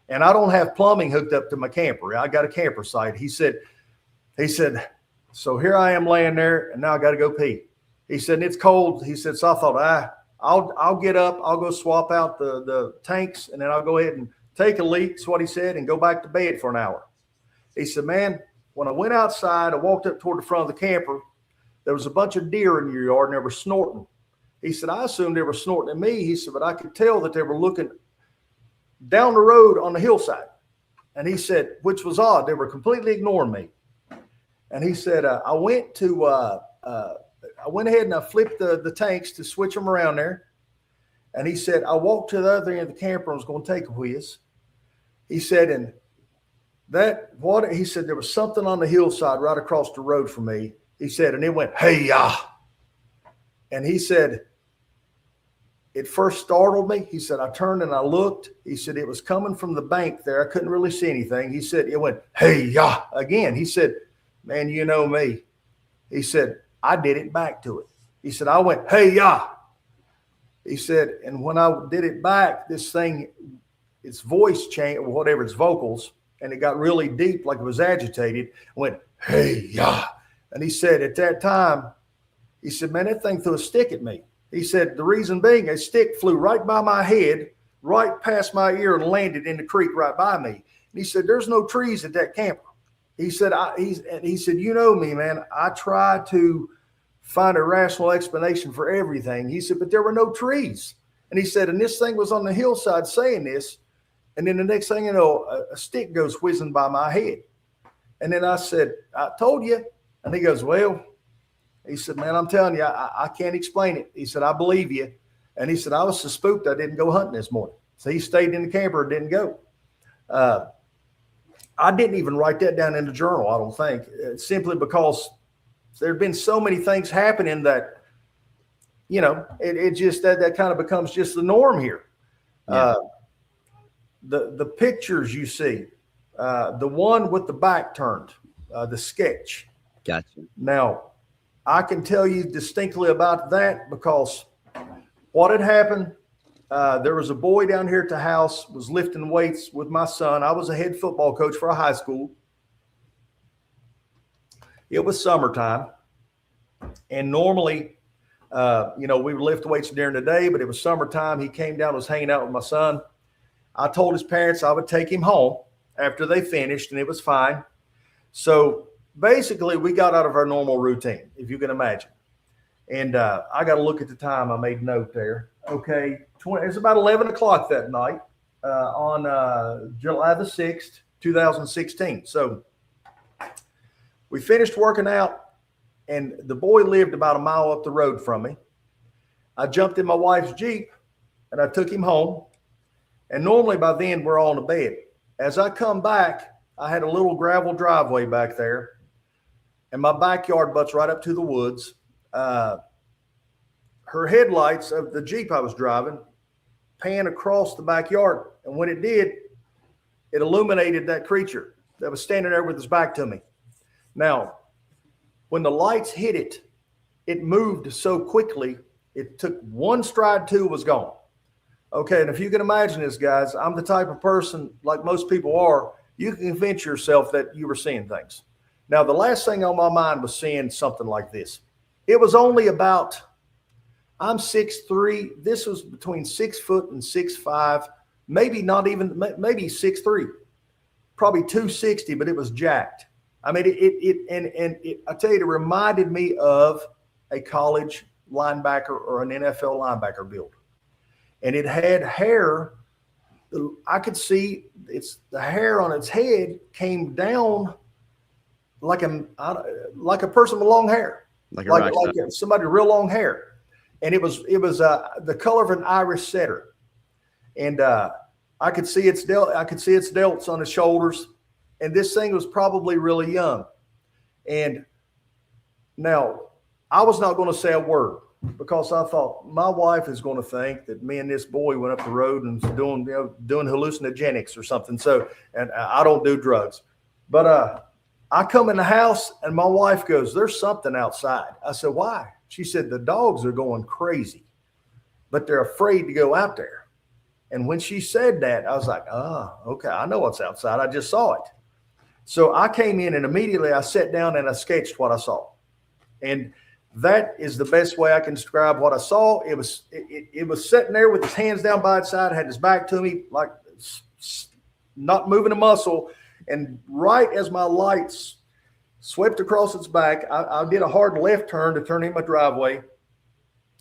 And I don't have plumbing hooked up to my camper. I got a camper site. He said, so here I am laying there and now I got to go pee. He said, and it's cold. He said, so I thought, I'll get up. I'll go swap out the tanks and then I'll go ahead and take a leak. That's what he said, and go back to bed for an hour. He said, man, when I went outside, I walked up toward the front of the camper. There was a bunch of deer in your yard and they were snorting. He said, I assumed they were snorting at me. He said, but I could tell that they were looking down the road on the hillside. And he said, which was odd. They were completely ignoring me. And he said, I went ahead and I flipped the tanks to switch them around there. And he said, I walked to the other end of the camper and was going to take a whiz. He said, and what he said, there was something on the hillside right across the road from me. He said, and it went, hey, ya. And he said, it first startled me. He said, I turned and I looked. He said, it was coming from the bank there. I couldn't really see anything. He said, it went, hey, ya, again. He said, man, you know me. He said, I did it back to it. He said, I went, hey, ya. He said, and when I did it back, this thing, its voice changed, or whatever, its vocals, and it got really deep, like it was agitated, went, hey, ya. And he said, at that time, he said, man, that thing threw a stick at me. He said, the reason being, a stick flew right by my head, right past my ear, and landed in the creek right by me. And he said, there's no trees at that camper. He said, he said, you know me, man. I try to find a rational explanation for everything. He said, but there were no trees. And he said, and this thing was on the hillside saying this. And then the next thing you know, a stick goes whizzing by my head. And then I said, I told you. And he goes, well, he said, man, I'm telling you, I can't explain it. He said, I believe you. And he said, I was so spooked I didn't go hunting this morning. So he stayed in the camper and didn't go. I didn't even write that down in the journal, I don't think, simply because there had been so many things happening that, you know, it just, that kind of becomes just the norm here. Yeah. The pictures you see, the one with the back turned, the sketch. Gotcha. Now, I can tell you distinctly about that because what had happened, there was a boy down here at the house, was lifting weights with my son. I was a head football coach for a high school. It was summertime. And normally, you know, we would lift weights during the day, but it was summertime. He came down, was hanging out with my son. I told his parents I would take him home after they finished, and it was fine. So basically, we got out of our normal routine, if you can imagine. And I got to look at the time. I made note there. Okay, it's about 11 o'clock that night on July the 6th, 2016. So we finished working out, and the boy lived about a mile up the road from me. I jumped in my wife's Jeep, and I took him home. And normally by then, we're all in bed. As I come back, I had a little gravel driveway back there, and my backyard butts right up to the woods. Her headlights of the Jeep I was driving pan across the backyard. And when it did, it illuminated that creature that was standing there with his back to me. Now, when the lights hit it, it moved so quickly, it took one stride, two was gone. Okay, and if you can imagine this, guys, I'm the type of person, like most people are, you can convince yourself that you were seeing things. Now, the last thing on my mind was seeing something like this. It was only about, I'm 6'3". This was between 6 foot and 6'5", maybe not even, maybe 6'3", probably 260, but it was jacked. I mean, I tell you, it reminded me of a college linebacker or an NFL linebacker build. And it had hair. I could see the hair on its head came down like a person with long hair, like somebody with real long hair, and it was the color of an Irish setter, and I could see its delts on its shoulders, and this thing was probably really young. And now I was not going to say a word, because I thought my wife is going to think that me and this boy went up the road and doing hallucinogenics or something. So, and I don't do drugs, but I come in the house and my wife goes, "There's something outside." I said, "Why?" She said, "The dogs are going crazy, but they're afraid to go out there." And when she said that, I was like, "Oh, okay, I know what's outside. I just saw it." So I came in and immediately I sat down and I sketched what I saw. And that is the best way I can describe what I saw. It was sitting there with his hands down by its side, had his back to me, like not moving a muscle. And right as my lights swept across its back, I did a hard left turn to turn in my driveway.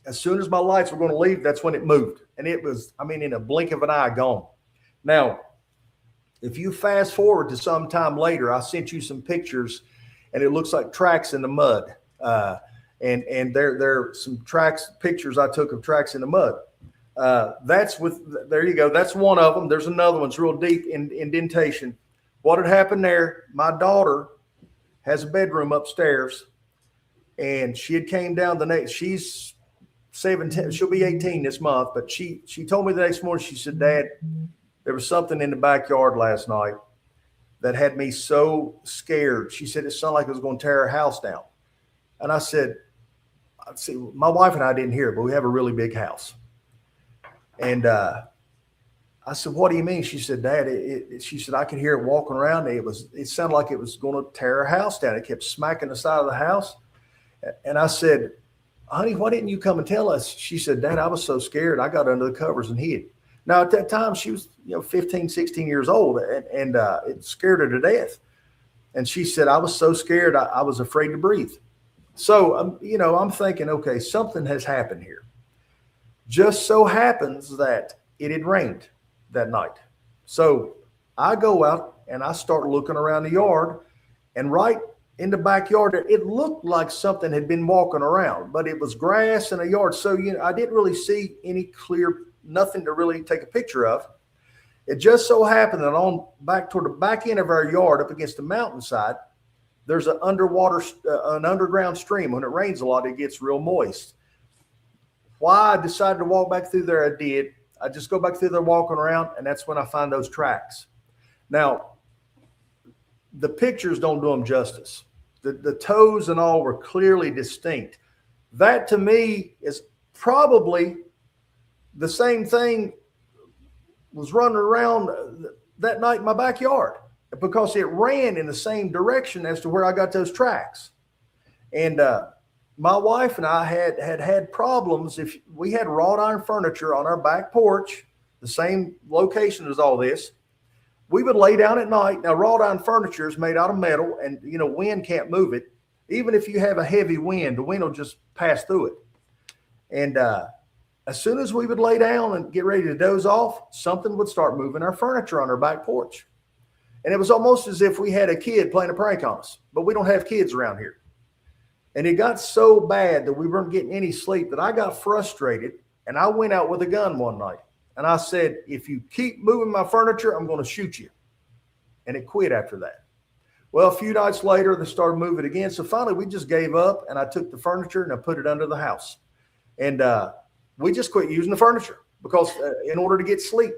As soon as my lights were going to leave, that's when it moved. And it was, I mean, in a blink of an eye, gone. Now, if you fast forward to some time later, I sent you some pictures, and it looks like tracks in the mud. And there are some pictures I took of tracks in the mud. There you go. That's one of them. There's another one's real deep indentation. what had happened there, my daughter has a bedroom upstairs, and she had came down the next, she's 17, she'll be 18 this month, but she told me the next morning, she said, Dad, there was something in the backyard last night that had me so scared. She said it sounded like it was going to tear her house down. And I said, see, my wife and I didn't hear it, but we have a really big house. And I said, what do you mean? She said, Dad, she said, I could hear it walking around. It sounded like it was going to tear her house down. It kept smacking the side of the house. And I said, honey, why didn't you come and tell us? She said, Dad, I was so scared. I got under the covers and hid. Now, at that time, she was 15, 16 years old, and it scared her to death. And she said, I was so scared, I was afraid to breathe. So, I'm thinking, okay, something has happened here. Just so happens that it had rained that night. So I go out and I start looking around the yard, and right in the backyard, it looked like something had been walking around, but it was grass in a yard. So, I didn't really see any clear, nothing to really take a picture of. It just so happened that on back toward the back end of our yard, up against the mountainside, there's an underground stream. When it rains a lot, it gets real moist. Why I decided to walk back through there, I did. I just go back through there walking around, and that's when I find those tracks. Now, the pictures don't do them justice. The toes and all were clearly distinct. That to me is probably the same thing was running around that night in my backyard, because it ran in the same direction as to where I got those tracks. And my wife and I had problems. If we had wrought iron furniture on our back porch, the same location as all this, we would lay down at night. Now, wrought iron furniture is made out of metal, and wind can't move it. Even if you have a heavy wind, the wind will just pass through it. And as soon as we would lay down and get ready to doze off, something would start moving our furniture on our back porch. And it was almost as if we had a kid playing a prank on us, but we don't have kids around here. And it got so bad that we weren't getting any sleep that I got frustrated, and I went out with a gun one night. And I said, if you keep moving my furniture, I'm going to shoot you. And it quit after that. Well, a few nights later, they started moving again. So finally, we just gave up, and I took the furniture and I put it under the house. And we just quit using the furniture because in order to get sleep.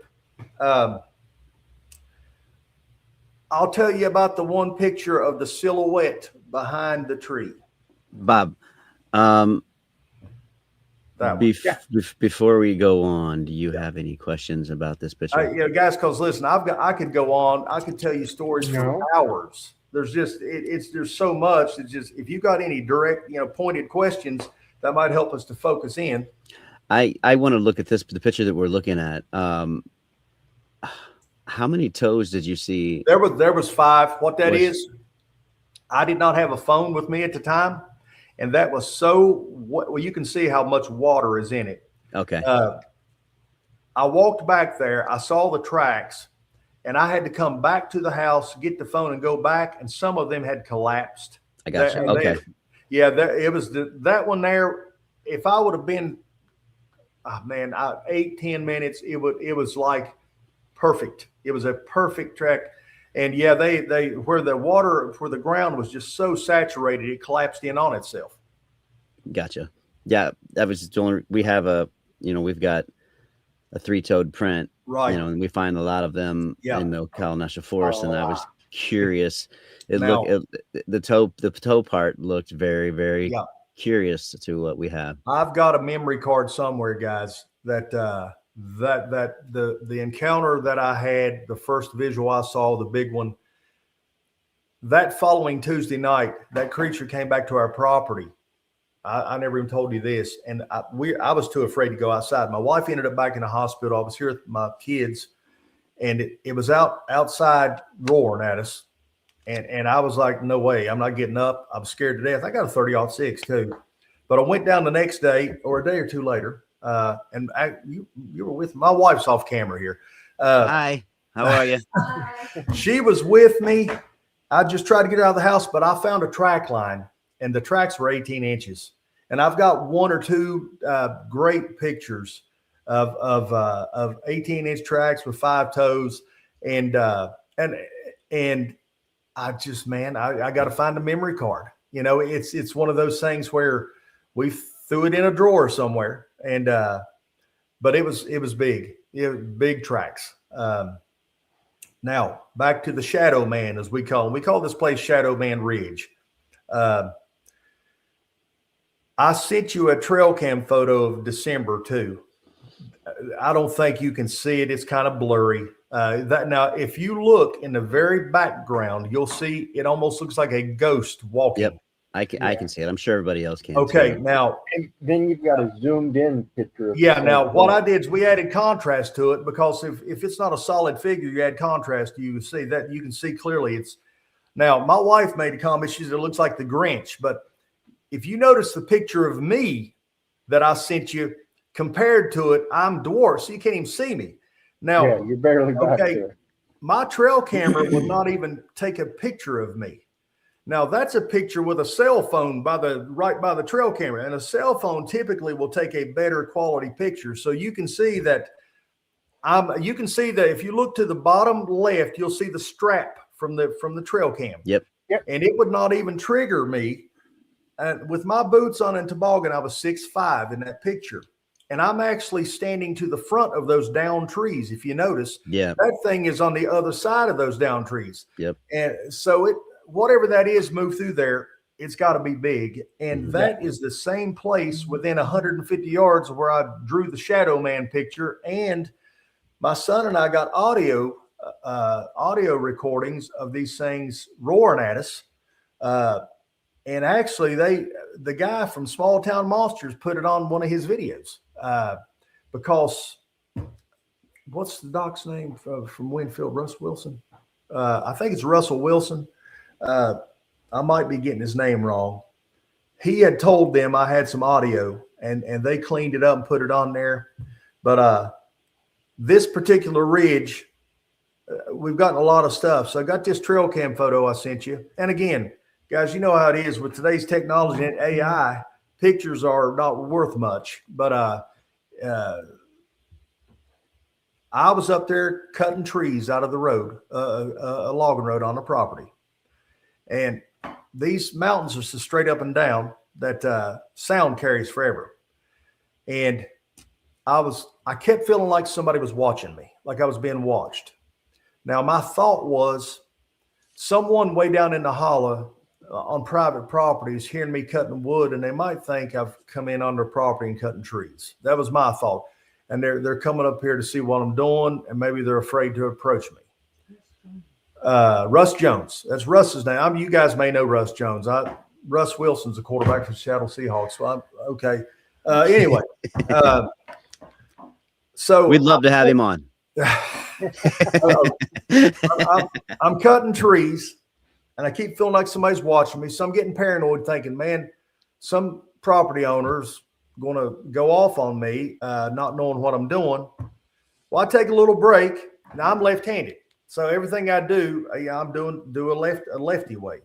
I'll tell you about the one picture of the silhouette behind the tree. Bob, before we go on, do you have any questions about this picture? Guys, because listen, I could go on. I could tell you stories for hours. There's just there's so much. It's just, if you got any direct, pointed questions that might help us to focus in. I want to look at the picture that we're looking at. How many toes did you see? There was 5. What that is, I did not have a phone with me at the time, and that was well, you can see how much water is in it. Okay. I walked back there. I saw the tracks, and I had to come back to the house, get the phone, and go back. And some of them had collapsed. I got you. Okay. It was that one there. If I would have been, 8-10 minutes, it was like perfect. It was a perfect track. And they where the ground was just so saturated, it collapsed in on itself. Gotcha. Yeah, that was just only, we have we've got a 3-toed print, right? And we find a lot of them in the Ocala National Forest. And I was curious. The toe part looked very, very curious to what we have. I've got a memory card somewhere, guys, that the encounter that I had, the first visual I saw, the big one, that following Tuesday night, that creature came back to our property. I never even told you this, and I was too afraid to go outside. My wife ended up back in the hospital. I was here with my kids, and it was outside roaring at us, and I was like, no way, I'm not getting up. I was scared to death. I got a 30-06 too, but I went down the next day or a day or two later. And you were with my wife's off camera here. Hi, how are you? She was with me. I just tried to get out of the house, but I found a track line, and the tracks were 18 inches. And I've got 1 or 2 great pictures of 18-inch tracks with 5 toes. And And I just, man, I got to find a memory card. You know, it's one of those things where we threw it in a drawer somewhere, and but it was big, big tracks. Now back to the Shadow Man, as we call him. We call this place Shadow Man Ridge. I sent you a trail cam photo of December too. I don't think you can see it. It's kind of blurry. Now, if you look in the very background, you'll see it almost looks like a ghost walking. Yep, I can see it. I'm sure everybody else can. Okay, too. now And then you've got a zoomed in picture. yeah. Now, what I did is we added contrast to it, because if it's not a solid figure, you add contrast. You can see that. You can see clearly. It's now. My wife made a comment. She said it looks like the Grinch, but if you notice the picture of me that I sent you, compared to it, I'm dwarfed, so you can't even see me. Now, yeah, you're barely back okay, there. my trail camera would not even take a picture of me. Now, that's a picture with a cell phone right by the trail camera, and a cell phone typically will take a better quality picture. So you can see that you can see that if you look to the bottom left, you'll see the strap from the trail cam. Yep. And it would not even trigger me. With my boots on and toboggan, I was 6'5" in that picture. And I'm actually standing to the front of those down trees. If you notice, that thing is on the other side of those down trees. Yep. And so whatever that is, move through there, it's got to be big. And that is the same place within 150 yards where I drew the Shadow Man picture. And my son and I got audio recordings of these things roaring at us. And actually, the guy from Small Town Monsters put it on one of his videos, because what's the doc's name from Winfield? Russ Wilson? I think it's Russell Wilson. I might be getting his name wrong. He had told them I had some audio, and they cleaned it up and put it on there. But this particular ridge, we've gotten a lot of stuff. So I got this trail cam photo I sent you. And again, guys, you know how it is with today's technology and AI, pictures are not worth much. But I was up there cutting trees out of the road, a logging road on the property. And these mountains are so straight up and down that sound carries forever. And I kept feeling like somebody was watching me, like I was being watched. Now, my thought was someone way down in the hollow on private properties hearing me cutting wood, and they might think I've come in on their property and cutting trees. That was my thought. And they're coming up here to see what I'm doing, and maybe they're afraid to approach me. Russ Jones. That's Russ's name. You guys may know Russ Jones. Russ Wilson's a quarterback for the Seattle Seahawks. So I'm okay. Anyway, so we'd love to have him on. I'm cutting trees, and I keep feeling like somebody's watching me. So I'm getting paranoid, thinking, man, some property owner's going to go off on me, not knowing what I'm doing. Well, I take a little break. Now I'm left-handed, so everything I do, I'm do a lefty way.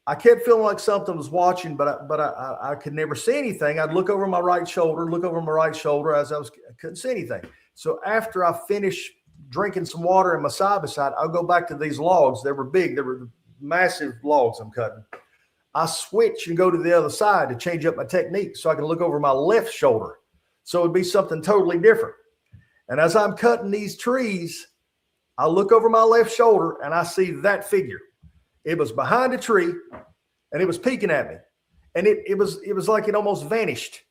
I kept feeling like something was watching, but I could never see anything. I'd look over my right shoulder, as I couldn't see anything. So after I finished drinking some water in my side by side, I'll go back to these logs. They were big. They were massive logs I'm cutting. I switch and go to the other side to change up my technique so I can look over my left shoulder. So it'd be something totally different. And as I'm cutting these trees, I look over my left shoulder and I see that figure. It was behind a tree and it was peeking at me. And it was like it almost vanished.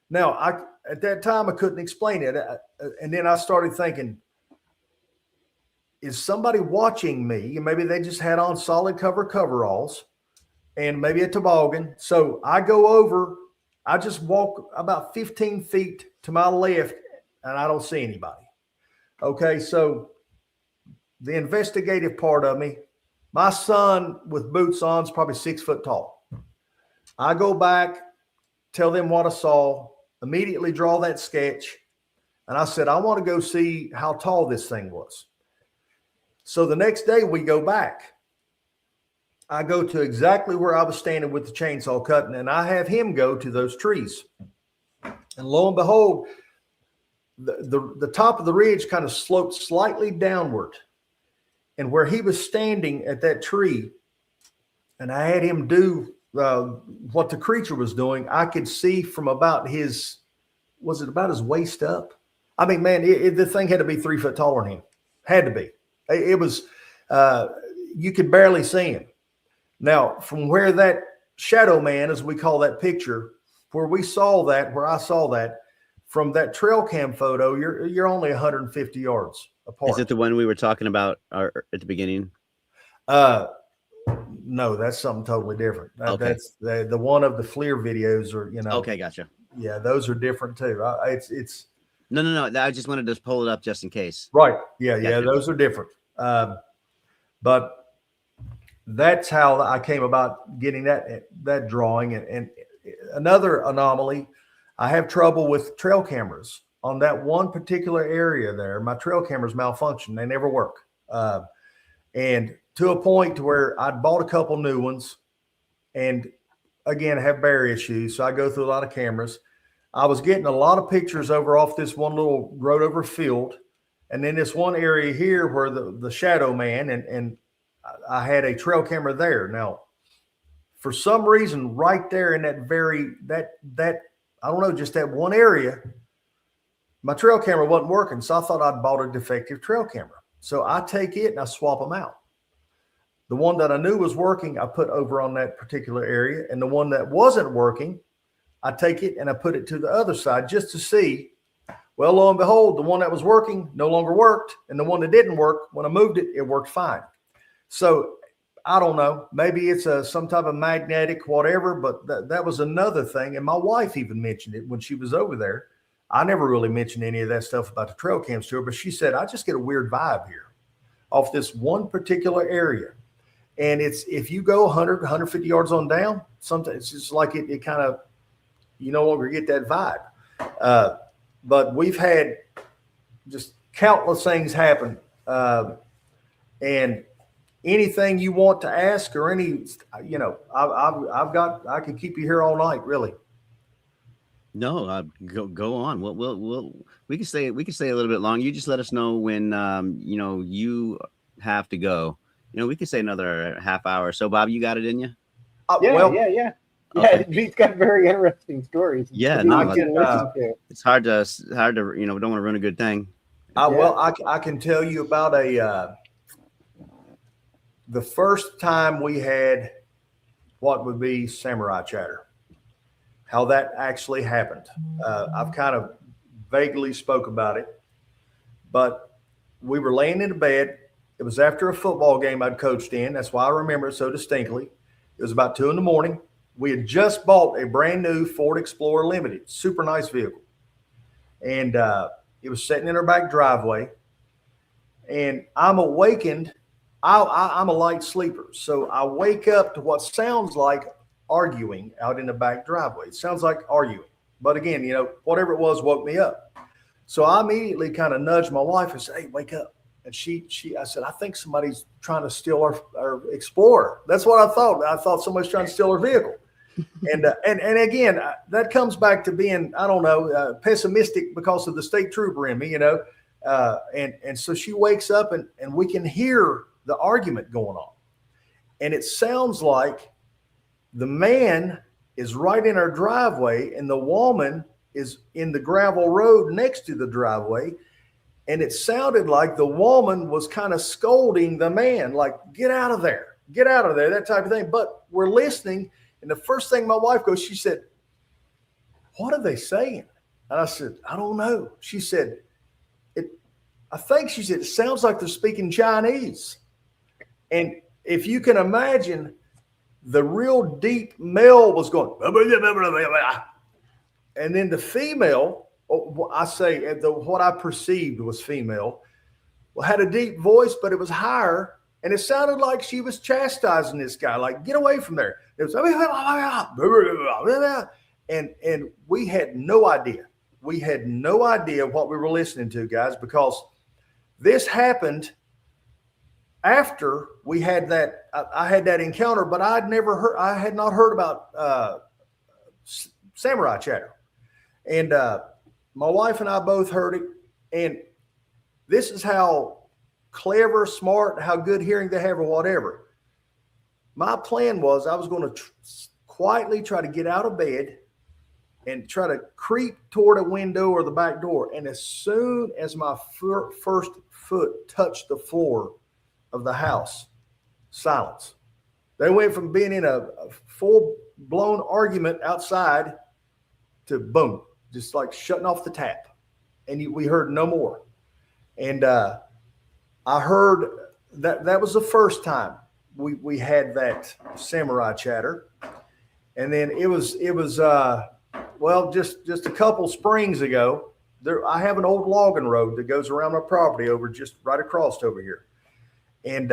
Now, at that time, I couldn't explain it. And then I started thinking, is somebody watching me? And maybe they just had on solid coveralls and maybe a toboggan. So I go over, I just walk about 15 feet to my left and I don't see anybody. Okay, so the investigative part of me, my son with boots on is probably 6 foot tall. I go back, tell them what I saw, immediately draw that sketch. And I said, I want to go see how tall this thing was. So the next day we go back. I go to exactly where I was standing with the chainsaw cutting, and I have him go to those trees. And lo and behold, the top of the ridge kind of sloped slightly downward. And where he was standing at that tree, and I had him do what the creature was doing, I could see from about was it about his waist up? I mean, man, the thing had to be 3 foot taller than him. Had to be. It was, you could barely see him. Now, from where that shadow man, as we call that picture, where I saw that, from that trail cam photo, you're only 150 yards apart. Is it the one we were talking about at the beginning? No, that's something totally different. Okay. That's the one of the FLIR videos, or Okay, gotcha. Yeah, those are different too. It's No. I just wanted to pull it up just in case. right. Yeah, Gotcha. those are different. But that's how I came about getting that drawing. And another anomaly, I have trouble with trail cameras on that one particular area there. My trail cameras malfunction; they never work. And to a point to where I'd bought a couple new ones, and again, I have bear issues, so I go through a lot of cameras. I was getting a lot of pictures off this one little road over field, and then this one area here where the shadow man, and I had a trail camera there. Now, for some reason, right there in that I don't know, just that one area, my trail camera wasn't working, so I thought I'd bought a defective trail camera. So I take it and I swap them out. The one that I knew was working, I put over on that particular area, and the one that wasn't working, I take it and I put it to the other side just to see. Well, lo and behold, the one that was working no longer worked, and the one that didn't work, when I moved it, it worked fine. So I don't know, maybe it's some type of magnetic whatever, but that was another thing. And my wife even mentioned it when she was over there. I never really mentioned any of that stuff about the trail cams to her, but she said, I just get a weird vibe here off this one particular area. And it's, if you go 100, 150 yards on down, sometimes it's just like it kind of, you no longer get that vibe. But we've had just countless things happen. And anything you want to ask, or any, I could keep you here all night, really. No, go on. We can stay a little bit long. You just let us know when you have to go. We could say another half hour or so. Bob, you got it in you? Yeah. Okay. He's got very interesting stories. Yeah, no, it's hard to we don't want to ruin a good thing. Well, I can tell you about the first time we had what would be samurai chatter, how that actually happened. I've kind of vaguely spoke about it, but we were laying in bed. It was after a football game I'd coached in. That's why I remember it so distinctly. It was about 2 a.m. We had just bought a brand new Ford Explorer Limited, super nice vehicle. And it was sitting in our back driveway. And I'm awakened. I'm a light sleeper. So I wake up to what sounds like arguing out in the back driveway. It sounds like arguing. But again, whatever it was woke me up. So I immediately kind of nudged my wife and said, hey, wake up. And I said, I think somebody's trying to steal our Explorer. That's what I thought. I thought somebody's trying to steal our vehicle. And again, that comes back to being, I don't know, pessimistic because of the state trooper in me, and so she wakes up and we can hear the argument going on. And it sounds like the man is right in our driveway and the woman is in the gravel road next to the driveway. And it sounded like the woman was kind of scolding the man, like, get out of there, that type of thing. But we're listening. And the first thing my wife goes, she said, what are they saying? And I said, I don't know. She said, she said, it sounds like they're speaking Chinese. And if you can imagine, the real deep male was going, and then the female, I say what I perceived was female, had a deep voice, but it was higher. And it sounded like she was chastising this guy, like, get away from there. It was, and we had no idea. We had no idea what we were listening to, guys, because this happened after we had that. I had that encounter, but I had not heard about samurai chatter. And my wife and I both heard it. And this is how clever, smart, how good hearing they have or whatever. My plan was I was going to quietly try to get out of bed and try to creep toward a window or the back door. And as soon as my first foot touched the floor of the house, silence. They went from being in a full-blown argument outside to boom, just like shutting off the tap. And we heard no more. And I heard that was the first time we had that samurai chatter. And then it was well, just a couple springs ago, I have an old logging road that goes around my property over just right across over here. And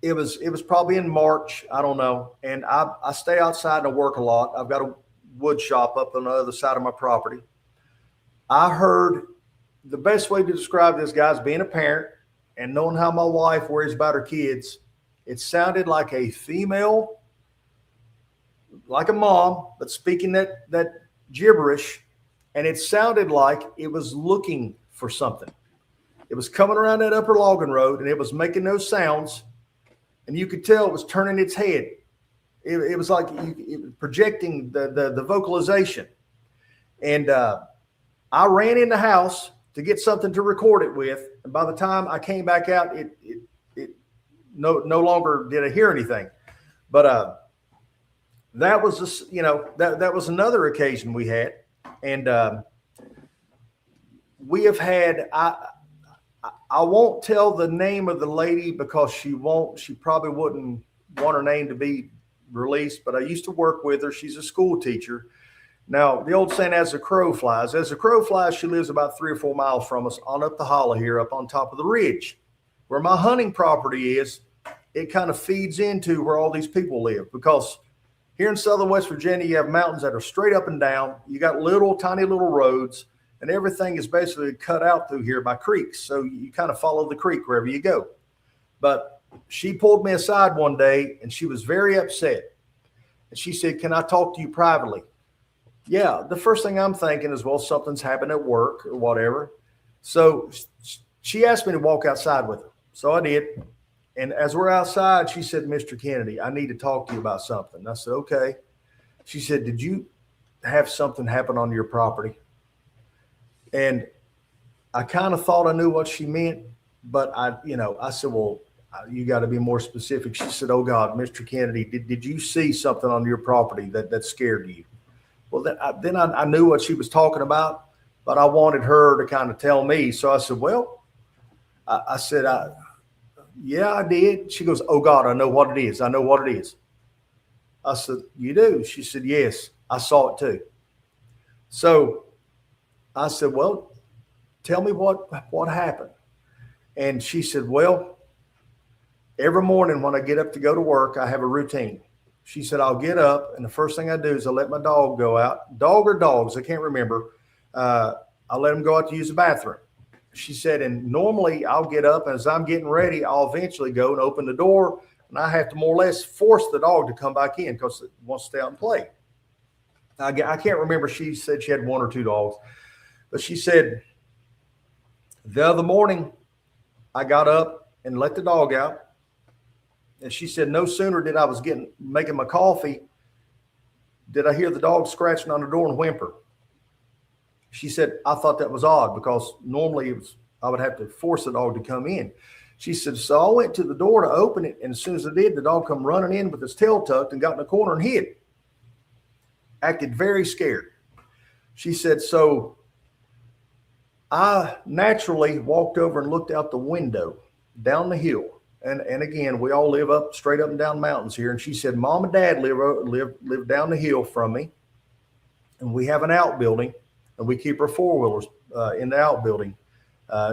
it was probably in March, I don't know. And I stay outside and I work a lot. I've got a wood shop up on the other side of my property. I heard, the best way to describe this, guys, being a parent and knowing how my wife worries about her kids, it sounded like a female, like a mom, but speaking that gibberish, and it sounded like it was looking for something. It was coming around that upper logging road, and it was making those sounds, and you could tell it was turning its head. It was like it was projecting the vocalization. And I ran in the house to get something to record it with, and by the time I came back out, it no longer did I hear anything. But that was just, that was another occasion we had. And we have had, I won't tell the name of the lady because she probably wouldn't want her name to be released, but I used to work with her. She's a school teacher. Now, the old saying, as the crow flies, she lives about 3 or 4 miles from us on up the hollow here, up on top of the ridge. Where my hunting property is, it kind of feeds into where all these people live, because here in southern West Virginia, you have mountains that are straight up and down. You got tiny little roads, and everything is basically cut out through here by creeks. So you kind of follow the creek wherever you go. But she pulled me aside one day, and she was very upset. And she said, "Can I talk to you privately?" Yeah, the first thing I'm thinking is, well, something's happened at work or whatever. So she asked me to walk outside with her. So I did. And as we're outside, she said, "Mr. Kennedy, I need to talk to you about something." I said, "Okay." She said, "Did you have something happen on your property?" And I kind of thought I knew what she meant, but I said, "Well, you got to be more specific." She said, "Oh God, Mr. Kennedy, did you see something on your property that scared you?" Well, then I knew what she was talking about, but I wanted her to kind of tell me. So I said, "Well," I said, "Yeah, I did." She goes, "Oh God, I know what it is. I know what it is." I said, "You do?" She said, "Yes, I saw it too." So I said, "Well, tell me what happened." And she said, "Well, every morning when I get up to go to work, I have a routine." She said, "I'll get up, and the first thing I do is I let my dog go out. Dog or dogs, I can't remember. I let him go out to use the bathroom." She said, "And normally I'll get up, and as I'm getting ready, I'll eventually go and open the door, and I have to more or less force the dog to come back in because it wants to stay out and play." I can't remember. She said she had 1 or 2 dogs, but she said the other morning I got up and let the dog out. And she said, no sooner did I was making my coffee, did I hear the dog scratching on the door and whimper. She said, "I thought that was odd because normally I would have to force the dog to come in." She said, "So I went to the door to open it, and as soon as I did, the dog come running in with his tail tucked and got in the corner and hid. Acted very scared." She said, "So I naturally walked over and looked out the window down the hill. And again, we all live straight up and down mountains here." And she said, "Mom and Dad live down the hill from me. And we have an outbuilding, and we keep our 4-wheelers in the outbuilding,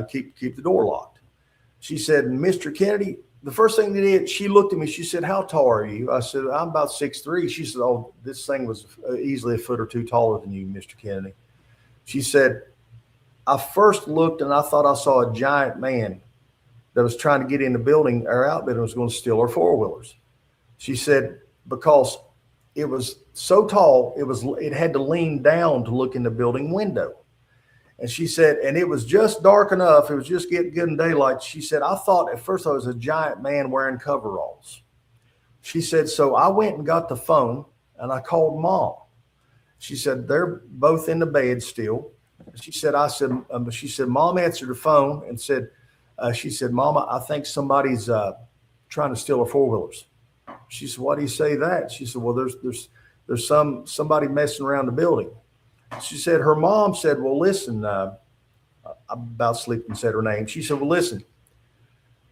keep the door locked." She said, "Mr. Kennedy," the first thing they did, she looked at me, she said, "How tall are you?" I said, "I'm about 6'3". She said, "Oh, this thing was easily a foot or 2 taller than you, Mr. Kennedy." She said, "I first looked and I thought I saw a giant man that was trying to get in the building, our outbuilding, was going to steal our 4-wheelers. She said, because it was so tall, it had to lean down to look in the building window. And she said, and it was just dark enough. It was just getting good in daylight. She said, I thought at first I was a giant man wearing coveralls. She said, so I went and got the phone and I called Mom. She said, they're both in the bed still. She said, she said, Mom answered the phone and said, she said, Mama, I think somebody's trying to steal our four-wheelers. She said, why do you say that? She said, well, there's somebody messing around the building. She said, her mom said, well, listen, I'm about sleeping, said her name. She said, well, listen,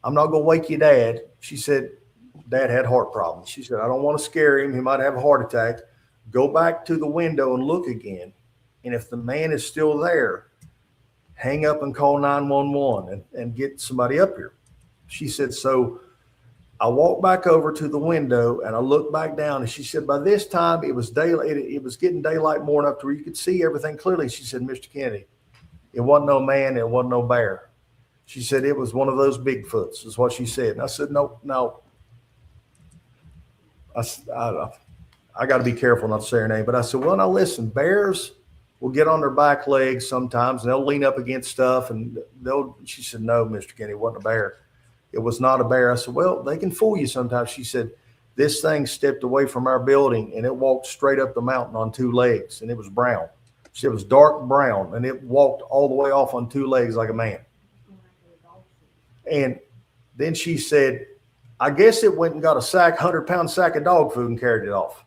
I'm not going to wake your dad. She said, Dad had heart problems. She said, I don't want to scare him. He might have a heart attack. Go back to the window and look again. And if the man is still there, hang up and call 911 and get somebody up here. She said, so I walked back over to the window and I looked back down, and she said, by this time it was daylight. It was getting daylight more enough to where you could see everything clearly. She said, Mr. Kennedy, it wasn't no man. It wasn't no bear. She said, it was one of those Bigfoots is what she said. And I said, no. I got to be careful not to say her name, but I said, well, now listen, bears will get on their back legs sometimes and they'll lean up against stuff and she said, no, Mr. Kennedy, it wasn't a bear. It was not a bear. I said, well, they can fool you sometimes. She said, this thing stepped away from our building and it walked straight up the mountain on two legs, and it was brown. She said it was dark brown, and it walked all the way off on two legs like a man. And then she said, I guess it went and got a 100-pound sack of dog food and carried it off.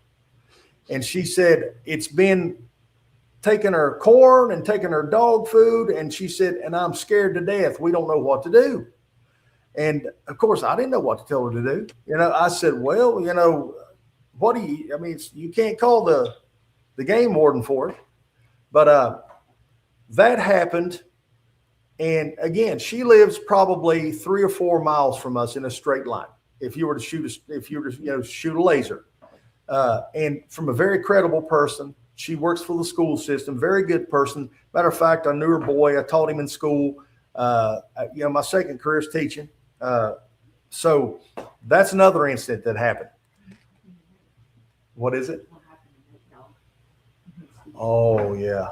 And she said, it's been taking her corn and taking her dog food. And she said, and I'm scared to death. We don't know what to do. And of course, I didn't know what to tell her to do. I said, well, what do you, you can't call the game warden for it. But that happened. And again, she lives probably 3 or 4 miles from us in a straight line. If you were to shoot a laser, and from a very credible person, she works for the school system, very good person. Matter of fact, I knew her boy. I taught him in school. My second career is teaching. So that's another incident that happened. What is it? Oh yeah.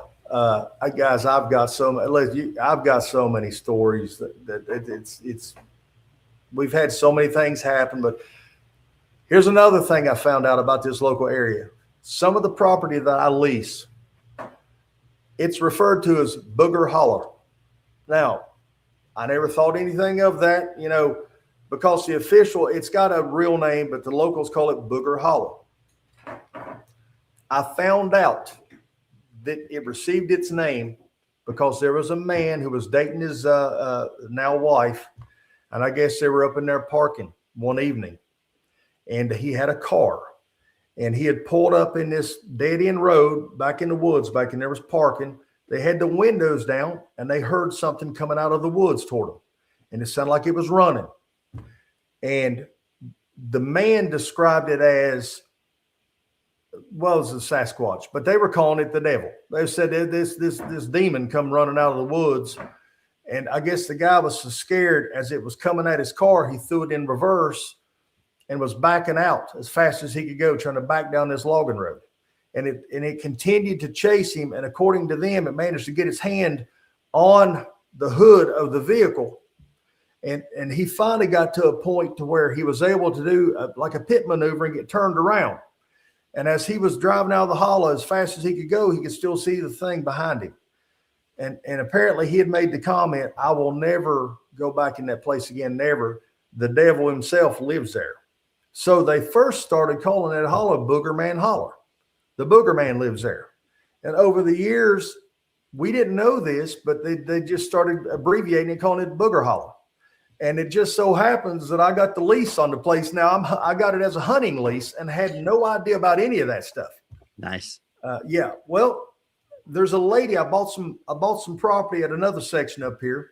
Guys, I've got so many stories that we've had so many things happen, but here's another thing I found out about this local area. Some of the property that I lease, it's referred to as Booger Holler. Now, I never thought anything of that, because it's got a real name, but the locals call it Booger Holler. I found out that it received its name because there was a man who was dating his now wife, and I guess they were up in there parking one evening, and he had a car, and he had pulled up in this dead-end road back in the woods, back in there was parking. They had the windows down, and they heard something coming out of the woods toward them, and it sounded like it was running. And the man described it as, well, it was a Sasquatch, but they were calling it the devil. They said this demon come running out of the woods. And I guess the guy was so scared as it was coming at his car, he threw it in reverse and was backing out as fast as he could go, trying to back down this logging road. And it continued to chase him. And according to them, it managed to get its hand on the hood of the vehicle. And he finally got to a point to where he was able to do like a pit maneuver and get turned around. And as he was driving out of the hollow as fast as he could go, he could still see the thing behind him. And apparently he had made the comment, I will never go back in that place again, never. The devil himself lives there. So they first started calling that hollow Booger Man Holler. The Booger Man lives there. And over the years, we didn't know this, but they just started abbreviating and calling it Booger Holler. And it just so happens that I got the lease on the place now. I got it as a hunting lease and had no idea about any of that stuff. Nice. Yeah. Well, there's a lady. I bought some property at another section up here.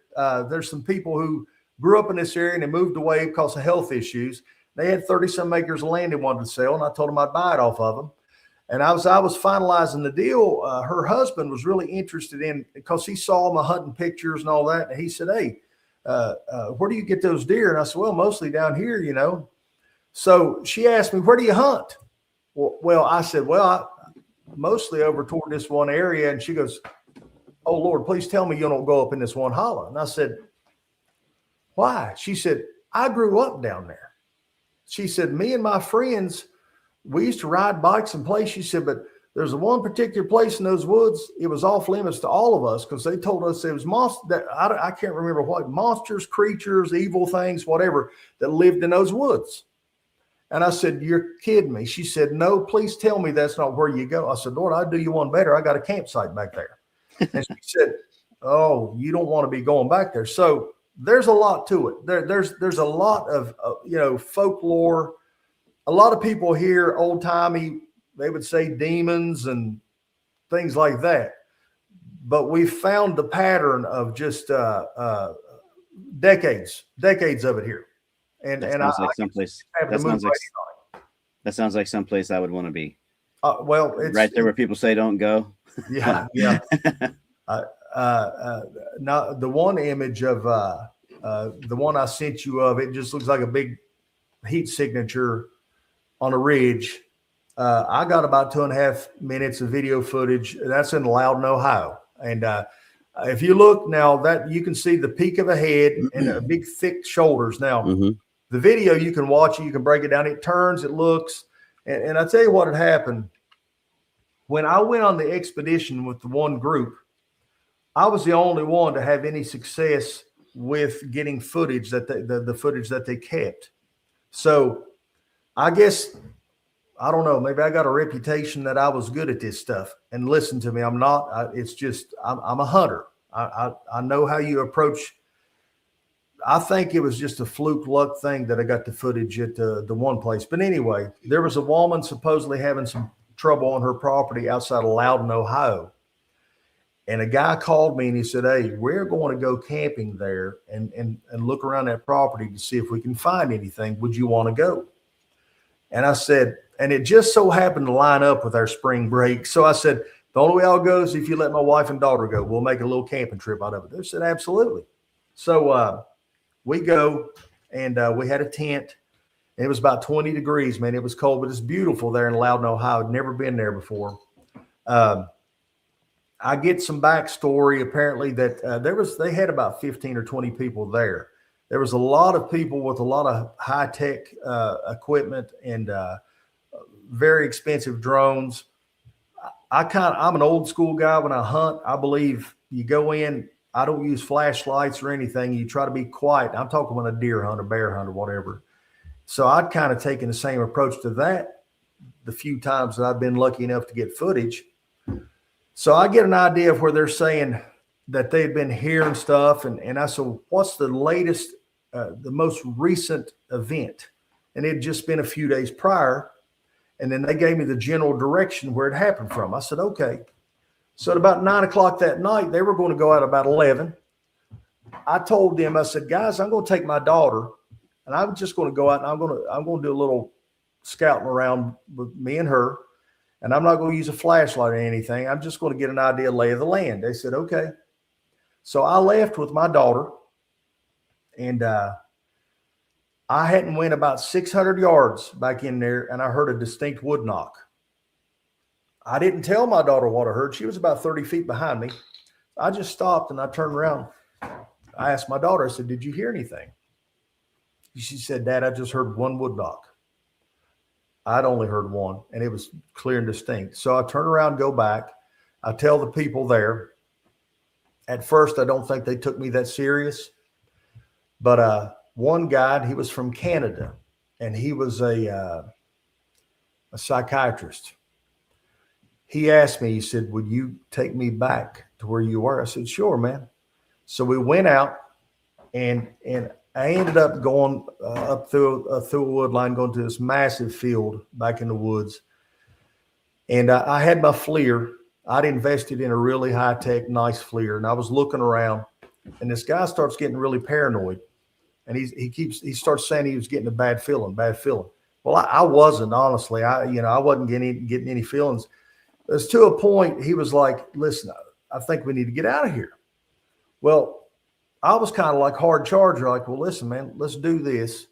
There's some people who grew up in this area and they moved away because of health issues. They had 30-some acres of land they wanted to sell, and I told them I'd buy it off of them. And I was finalizing the deal. Her husband was really interested in, because he saw my hunting pictures and all that. And he said, hey, where do you get those deer? And I said, well, mostly down here, So she asked me, where do you hunt? Well, I said, well, mostly over toward this one area. And she goes, "Oh Lord, please tell me you don't go up in this one hollow." And I said, "Why?" She said, "I grew up down there." She said, "Me and my friends, we used to ride bikes and play." She said, "But there's a one particular place in those woods. It was off limits to all of us because they told us it was that I can't remember what monsters, creatures, evil things, whatever that lived in those woods." And I said, "You're kidding me." She said, "No, please tell me that's not where you go." I said, "Lord, I'll do you one better. I got a campsite back there." And she said, "Oh, you don't want to be going back there." So there's a lot to it. There's a lot of folklore. A lot of people here, old timey, they would say demons and things like that. But we found the pattern of just decades of it here. And That and sounds like someplace. having to move That sounds like someplace I would want to be. well, it's Right there where people say don't go. yeah. Now the one image of the one I sent you of it just looks like a big heat signature on a ridge. I got about 2.5 minutes of video footage. That's in Loudon, Ohio. And if you look now, that you can see the peak of a head and a big thick shoulders. Now, the video, you can watch it, you can break it down. It turns, it looks, and I tell you what had happened. When I went on the expedition with the one group, I was the only one to have any success with getting footage that the footage that they kept. So I guess, I don't know, maybe I got a reputation that I was good at this stuff. And listen to me, I'm not. It's just I'm a hunter. I know how you approach. I think it was just a fluke luck thing that I got the footage at the one place. But anyway, there was a woman supposedly having some trouble on her property outside of Loudon, Ohio. And a guy called me and he said, "Hey, we're going to go camping there and look around that property to see if we can find anything. Would you want to go?" And I said, and it just so happened to line up with our spring break. So I said, "The only way I'll go is if you let my wife and daughter go. We'll make a little camping trip out of it." They said, "Absolutely." So we go, and we had a tent. It was about 20 degrees, man. It was cold, but it's beautiful there in Loudon, Ohio. I'd never been there before. I get some backstory. Apparently that they had about 15 or 20 people there. There was a lot of people with a lot of high tech equipment and very expensive drones. I'm an old school guy. When I hunt, I believe you go in, I don't use flashlights or anything. You try to be quiet. I'm talking about a deer hunt, a bear hunt, or whatever. So I'd kind of taken the same approach to that the few times that I've been lucky enough to get footage. So I get an idea of where they're saying that they've been hearing stuff. And I said, "What's the latest, the most recent event?" And it had just been a few days prior. And then they gave me the general direction where it happened from. I said, "Okay." So at about 9 o'clock that night, they were going to go out about 11. I told them, I said, "Guys, I'm going to take my daughter and I'm just going to go out and I'm going to do a little scouting around with me and her. And I'm not going to use a flashlight or anything. I'm just going to get an idea of lay of the land." They said, "Okay." So I left with my daughter, and I hadn't went about 600 yards back in there, and I heard a distinct wood knock. I didn't tell my daughter what I heard. She was about 30 feet behind me. I just stopped and I turned around. I asked my daughter, I said, "Did you hear anything?" She said, "Dad, I just heard one wood knock." I'd only heard one, and it was clear and distinct. So I turn around, go back. I tell the people there. At first, I don't think they took me that serious. But one guy, he was from Canada, and he was a psychiatrist. He asked me, he said, "Would you take me back to where you were?" I said, "Sure, man." So we went out, and I ended up going up through a wood line, going to this massive field back in the woods. And I had my FLIR. I'd invested in a really high-tech, nice FLIR. And I was looking around, and this guy starts getting really paranoid. And he starts saying he was getting a bad feeling. Well, I wasn't, honestly. I wasn't getting any feelings. It's to a point, he was like, "Listen, I think we need to get out of here." Well, I was kind of like hard charger, like, "Well, listen, man, let's do this.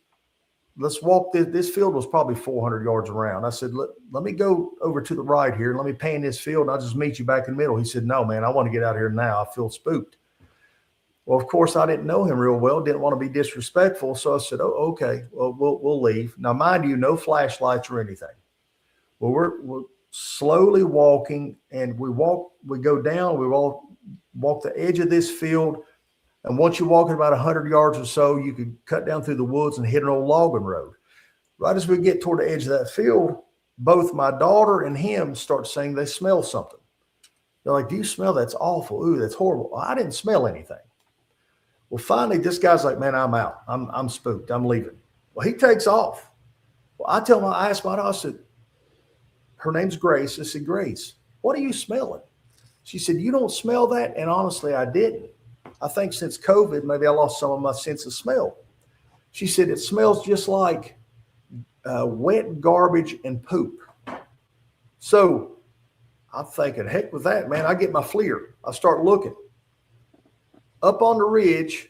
let's walk this field was probably 400 yards around. I said, let me go over to the right here. Let me pan this field. And I'll just meet you back in the middle. He said, no, man, I want to get out of here now. I feel spooked. Well, of course, I didn't know him real well. Didn't want to be disrespectful. So I said, oh, okay, well, we'll leave. Now, mind you, no flashlights or anything. Well, we're slowly walking, and we go down, we walk the edge of this field. And once you walk about 100 yards or so, you could cut down through the woods and hit an old logging road. Right as we get toward the edge of that field, both my daughter and him start saying they smell something. They're like, do you smell? That's awful. Ooh, that's horrible. Well, I didn't smell anything. Well, finally, this guy's like, man, I'm out. I'm spooked. I'm leaving. Well, he takes off. Well, I asked my daughter, I said, her name's Grace. I said, Grace, what are you smelling? She said, you don't smell that? And honestly, I didn't. I think since COVID, maybe I lost some of my sense of smell. She said, it smells just like wet garbage and poop. So I'm thinking, heck with that, man. I get my FLIR. I start looking. Up on the ridge,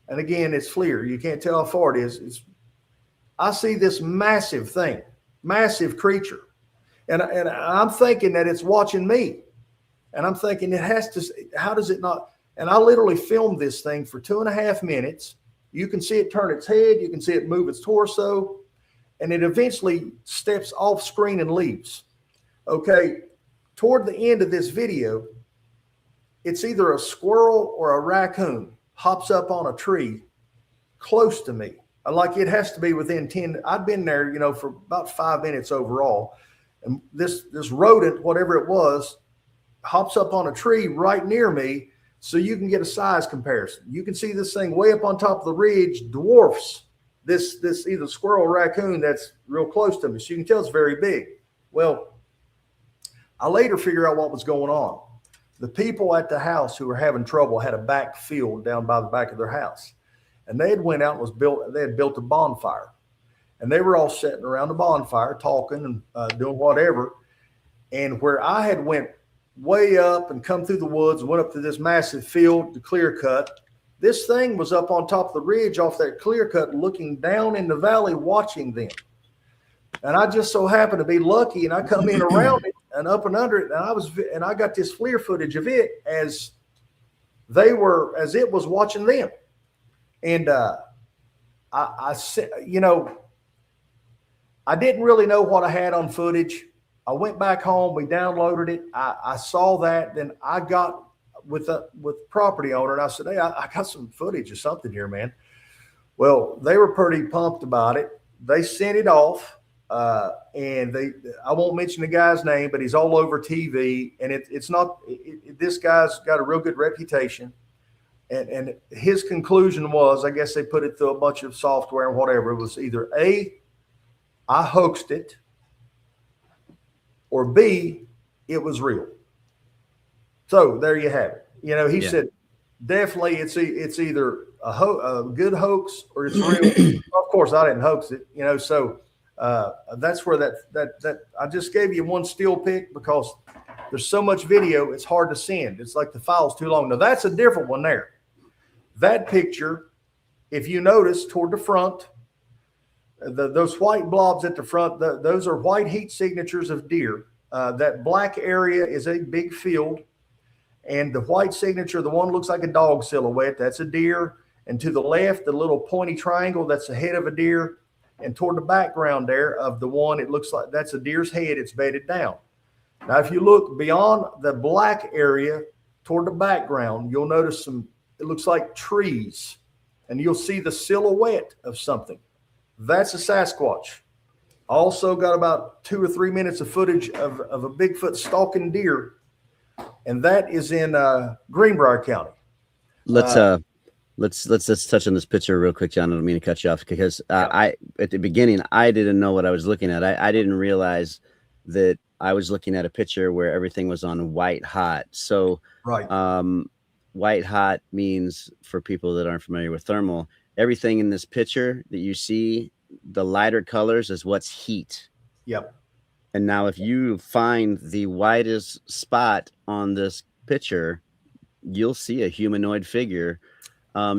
and again, it's FLIR. You can't tell how far it is. I see this massive thing, massive creature. And I'm thinking that it's watching me. And I'm thinking it has to, how does it not? And I literally filmed this thing for 2.5 minutes. You can see it turn its head. You can see it move its torso. And it eventually steps off screen and leaves. Okay, toward the end of this video, it's either a squirrel or a raccoon hops up on a tree close to me. Like it has to be within 10. I've been there, for about 5 minutes overall. And this rodent, whatever it was, hops up on a tree right near me. So you can get a size comparison. You can see this thing way up on top of the ridge dwarfs this either squirrel or raccoon that's real close to me. So you can tell it's very big. Well, I later figured out what was going on. The people at the house who were having trouble had a back field down by the back of their house. And they had went out and they had built a bonfire. And they were all sitting around the bonfire talking and doing whatever. And where I had went way up and come through the woods and went up to this massive field to clear cut, this thing was up on top of the ridge off that clear cut looking down in the valley watching them. And I just so happened to be lucky, and I come in around it and up and under it, and I got this FLIR footage of it as it was watching them. And I said, I didn't really know what I had on footage. I went back home. We downloaded it. I saw that. Then I got with property owner, and I said, hey, I got some footage of something here, man. Well, they were pretty pumped about it. They sent it off, and I won't mention the guy's name, but he's all over TV, and this guy's got a real good reputation. And his conclusion was, I guess they put it through a bunch of software and whatever. It was either A, I hoaxed it, or B, it was real. So there you have it. He said, definitely it's either a good hoax or it's real. Of course, I didn't hoax it, so that's where that I just gave you one still pic because there's so much video, it's hard to send. It's like the file's too long. Now, that's a different one there. That picture, if you notice toward the front, those white blobs at the front, those are white heat signatures of deer. That black area is a big field. And the white signature, the one looks like a dog silhouette, that's a deer. And to the left, the little pointy triangle, that's the head of a deer. And toward the background there of the one, it looks like that's a deer's head. It's bedded down. Now, if you look beyond the black area toward the background, you'll notice it looks like trees. And you'll see the silhouette of something. That's a Sasquatch. Also got about 2 or 3 minutes of footage of a Bigfoot stalking deer. And that is in Greenbrier County. Let's touch on this picture real quick, John. I don't mean to cut you off because I at the beginning I didn't know what I was looking at. I didn't realize that I was looking at a picture where everything was on white hot. So right. White hot means, for people that aren't familiar with thermal, everything in this picture that you see, the lighter colors is what's heat. Yep. And now if you find the widest spot on this picture, you'll see a humanoid figure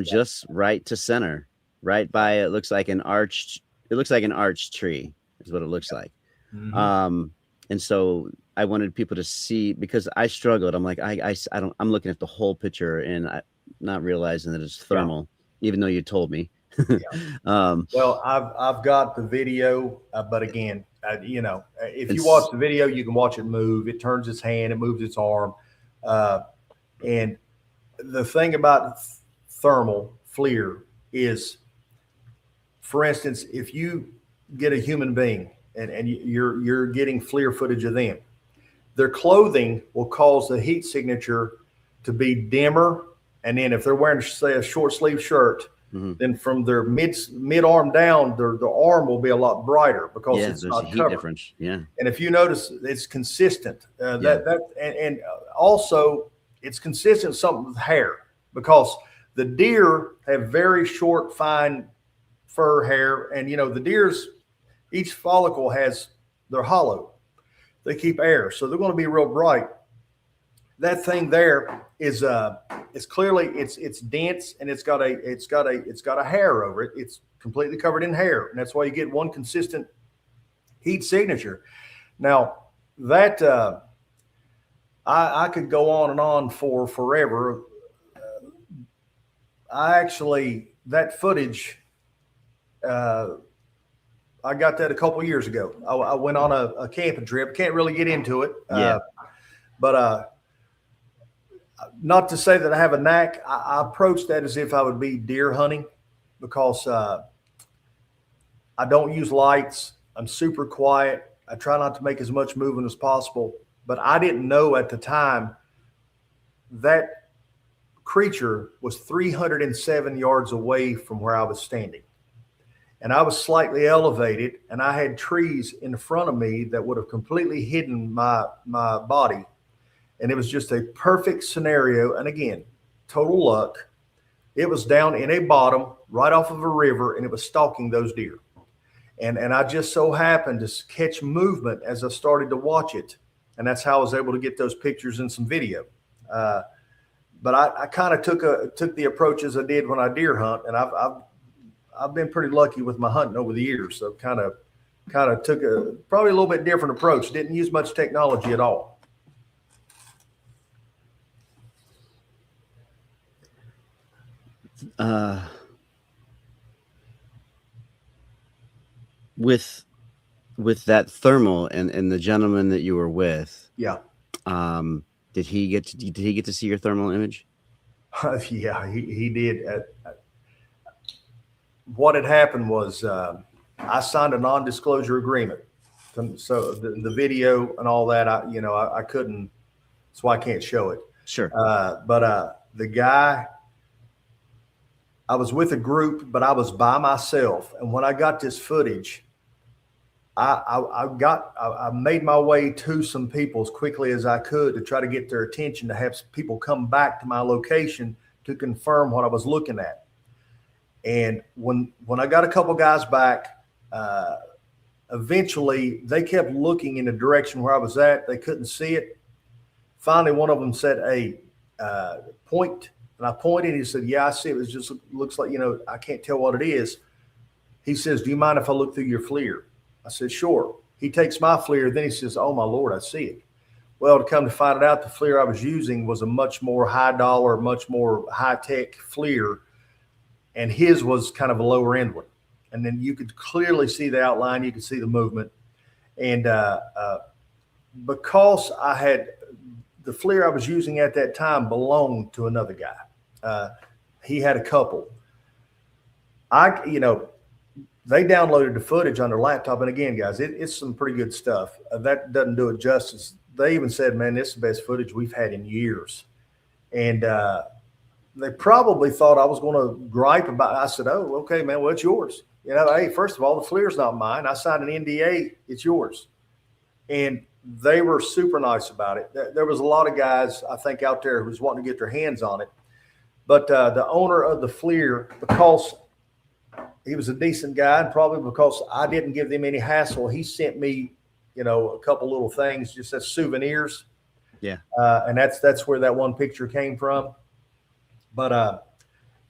just right to center, right by, it looks like an arched it looks like an arched tree is what it looks like. Mhm. And so I wanted people to see, because I struggled. I'm like, I don't, I'm looking at the whole picture and not realizing that it's Yeah. thermal, even though you told me. Yeah. Well, I've got the video, but again, if you watch It's the video, you can watch it move. It turns its hand, it moves its arm, uh, and the thing about thermal FLIR is, for instance, if you get a human being and you're getting FLIR footage of them, their clothing will cause the heat signature to be dimmer, and then if they're wearing, say, a short sleeve shirt, mhm. then from their mid arm down, their arm will be a lot brighter because Yeah, it's there's a not heat covered. difference. Yeah, And if you notice, it's consistent. yeah, And also it's consistent with something with hair, because the deer have very short, fine fur hair, and the deer's each follicle has, they're hollow. They keep air, so they're going to be real bright. That thing there is clearly, it's dense, and it's got a hair over it. It's completely covered in hair, and that's why you get one consistent heat signature. Now that I could go on and on for forever. I actually, that footage, uh, I got that a couple years ago. I went on a camping trip. Can't really get into it, yeah. but not to say that I have a knack. I approach that as if I would be deer hunting, because I don't use lights. I'm super quiet. I try not to make as much movement as possible. But I didn't know at the time that creature was 307 yards away from where I was standing. And I was slightly elevated, and I had trees in front of me that would have completely hidden my body. And it was just a perfect scenario. And again, total luck. It was down in a bottom right off of a river, and it was stalking those deer. And I just so happened to catch movement as I started to watch it, and that's how I was able to get those pictures and some video. But I kind of took the approach as I did when I deer hunt, and I've been pretty lucky with my hunting over the years. So kind of took a probably a little bit different approach. Didn't use much technology at all. Uh, with that thermal and the gentleman that you were with, Yeah. did he get to see your thermal image? Yeah, he did. What had happened was, I signed a non-disclosure agreement, so the video and all that, I couldn't. That's why I can't show it. Sure. But the guy, I was with a group, but I was by myself, and when I got this footage, I made my way to some people as quickly as I could to try to get their attention, to have people come back to my location to confirm what I was looking at. And when I got a couple guys back, eventually they kept looking in the direction where I was at. They couldn't see it. Finally, one of them said, "Hey, point." And I pointed. He said, "Yeah, I see it. It just looks like, I can't tell what it is." He says, "Do you mind if I look through your FLIR?" I said, "Sure." He takes my FLIR. Then he says, "Oh my Lord, I see it." Well, to come to find it out, the FLIR I was using was a much more high dollar, much more high tech FLIR, and his was kind of a lower end one. And then you could clearly see the outline, you could see the movement, and because I had the FLIR I was using at that time belonged to another guy. He had a couple. They downloaded the footage on their laptop, and again, guys, it's some pretty good stuff. That doesn't do it justice. They even said, "Man, this is the best footage we've had in years," and they probably thought I was going to gripe about it. I said, "Oh, okay, man. Well, it's yours. Hey, first of all, the FLIR's not mine. I signed an NDA. It's yours." And they were super nice about it. There was a lot of guys, I think, out there who was wanting to get their hands on it. But the owner of the FLIR, because he was a decent guy, and probably because I didn't give them any hassle, he sent me, a couple little things just as souvenirs. Yeah. And that's where that one picture came from. But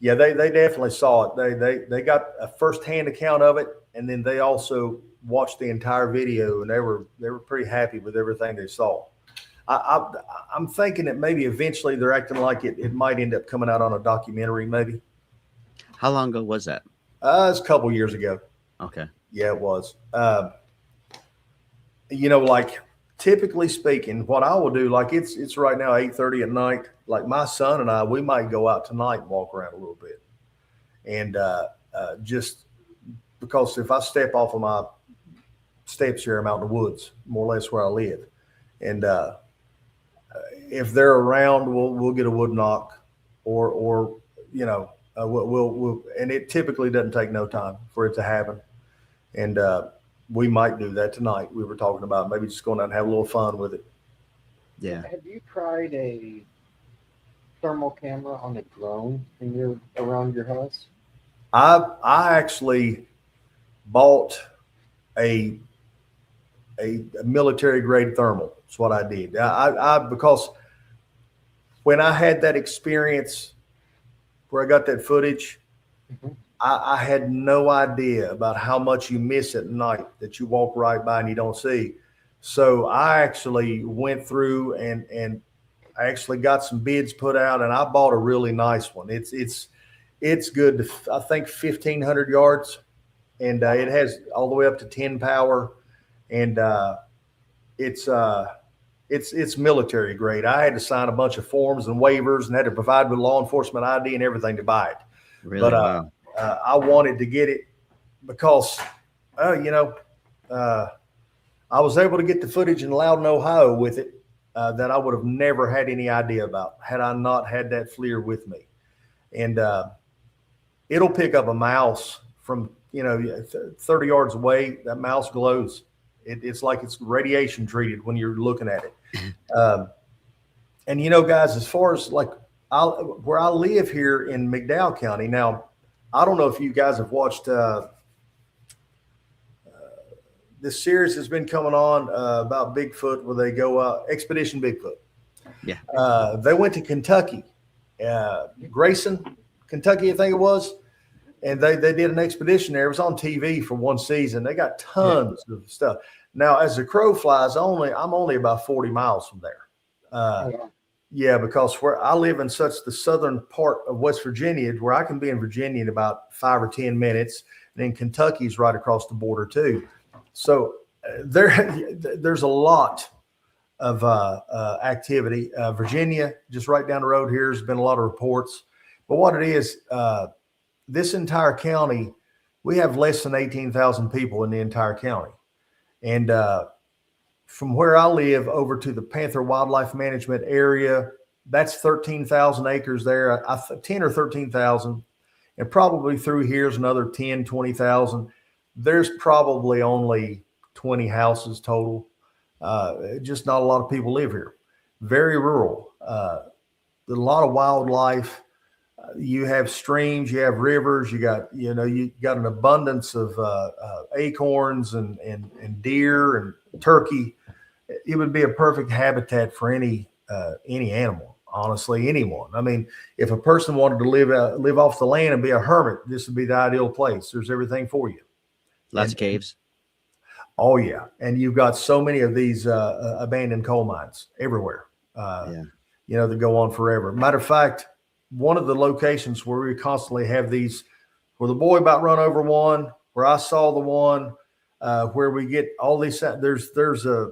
yeah, they definitely saw it. They got a firsthand account of it. and then they also watched the entire video, and they were pretty happy with everything they saw. I'm thinking that maybe eventually they're acting like it might end up coming out on a documentary, maybe. How long ago was that? It's a couple years ago. Okay. Yeah, it was. Like typically speaking, what I will do, like it's right now 8:30 at night. Like my son and I, we might go out tonight and walk around a little bit, and just because if I step off of my steps here, I'm out in the woods, more or less where I live, and if they're around, we'll get a wood knock, or we'll and it typically doesn't take no time for it to happen, and we might do that tonight. We were talking about maybe just going out and have a little fun with it. Yeah. Have you tried a thermal camera on a drone in your around your house? I actually bought a military grade thermal. That's what I did. I because when I had that experience where I got that footage, Mhm. I had no idea about how much you miss at night that you walk right by and you don't see. So I actually went through and I actually got some bids put out, and I bought a really nice one. It's good to, I think, 1,500 yards, and it has all the way up to 10 power, and it's military grade. I had to sign a bunch of forms and waivers and had to provide with law enforcement ID and everything to buy it. Really? But Wow. I wanted to get it because, I was able to get the footage in Loudon, Ohio with it that I would have never had any idea about had I not had that FLIR with me. And it'll pick up a mouse from 30 yards away. That mouse glows. It's like it's radiation treated when you're looking at it. And guys, as far as like where I live here in McDowell County now, I don't know if you guys have watched this series that's been coming on about Bigfoot, where they go Expedition Bigfoot. Yeah. They went to Kentucky, Grayson, Kentucky, I think it was, and they did an expedition there. It was on TV for one season. They got tons of stuff. Now, as the crow flies, I'm only about 40 miles from there. Yeah, because where I live in such the southern part of West Virginia, where I can be in Virginia in about 5 or 10 minutes, and then Kentucky's right across the border too. So there's a lot of activity. Virginia, just right down the road here, has been a lot of reports. But what it is, this entire county, we have less than 18,000 people in the entire county. And from where I live over to the Panther Wildlife Management area, that's 13,000 acres there, 10 or 13,000. And probably through here's another 10, 20,000. There's probably only 20 houses total. Just not a lot of people live here. Very rural. A lot of wildlife. You have streams, you have rivers, you got an abundance of acorns and deer and turkey. It would be a perfect habitat for any animal, honestly, anyone. I mean, if a person wanted to live off the land and be a hermit, this would be the ideal place. There's everything for you. Lots of caves. Oh yeah, and you've got so many of these abandoned coal mines everywhere. That go on forever. Matter of fact, one of the locations where we constantly have these, where the boy about run over one, where I saw the one, where we get all these. There's a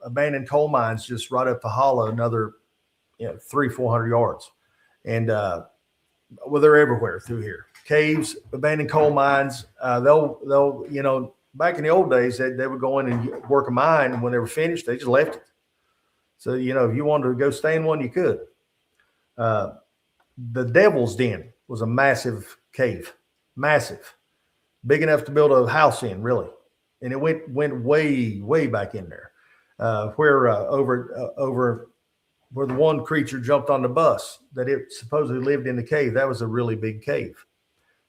abandoned coal mines just right up the hollow, another 300-400 yards, and they're everywhere through here. Caves, abandoned coal mines. They'll back in the old days, they would go in and work a mine, and when they were finished, they just left it. So if you wanted to go stay in one, you could. The Devil's Den was a massive cave, massive, big enough to build a house in, really, and it went way back in there, where over where the one creature jumped on the bus that it supposedly lived in the cave. That was a really big cave.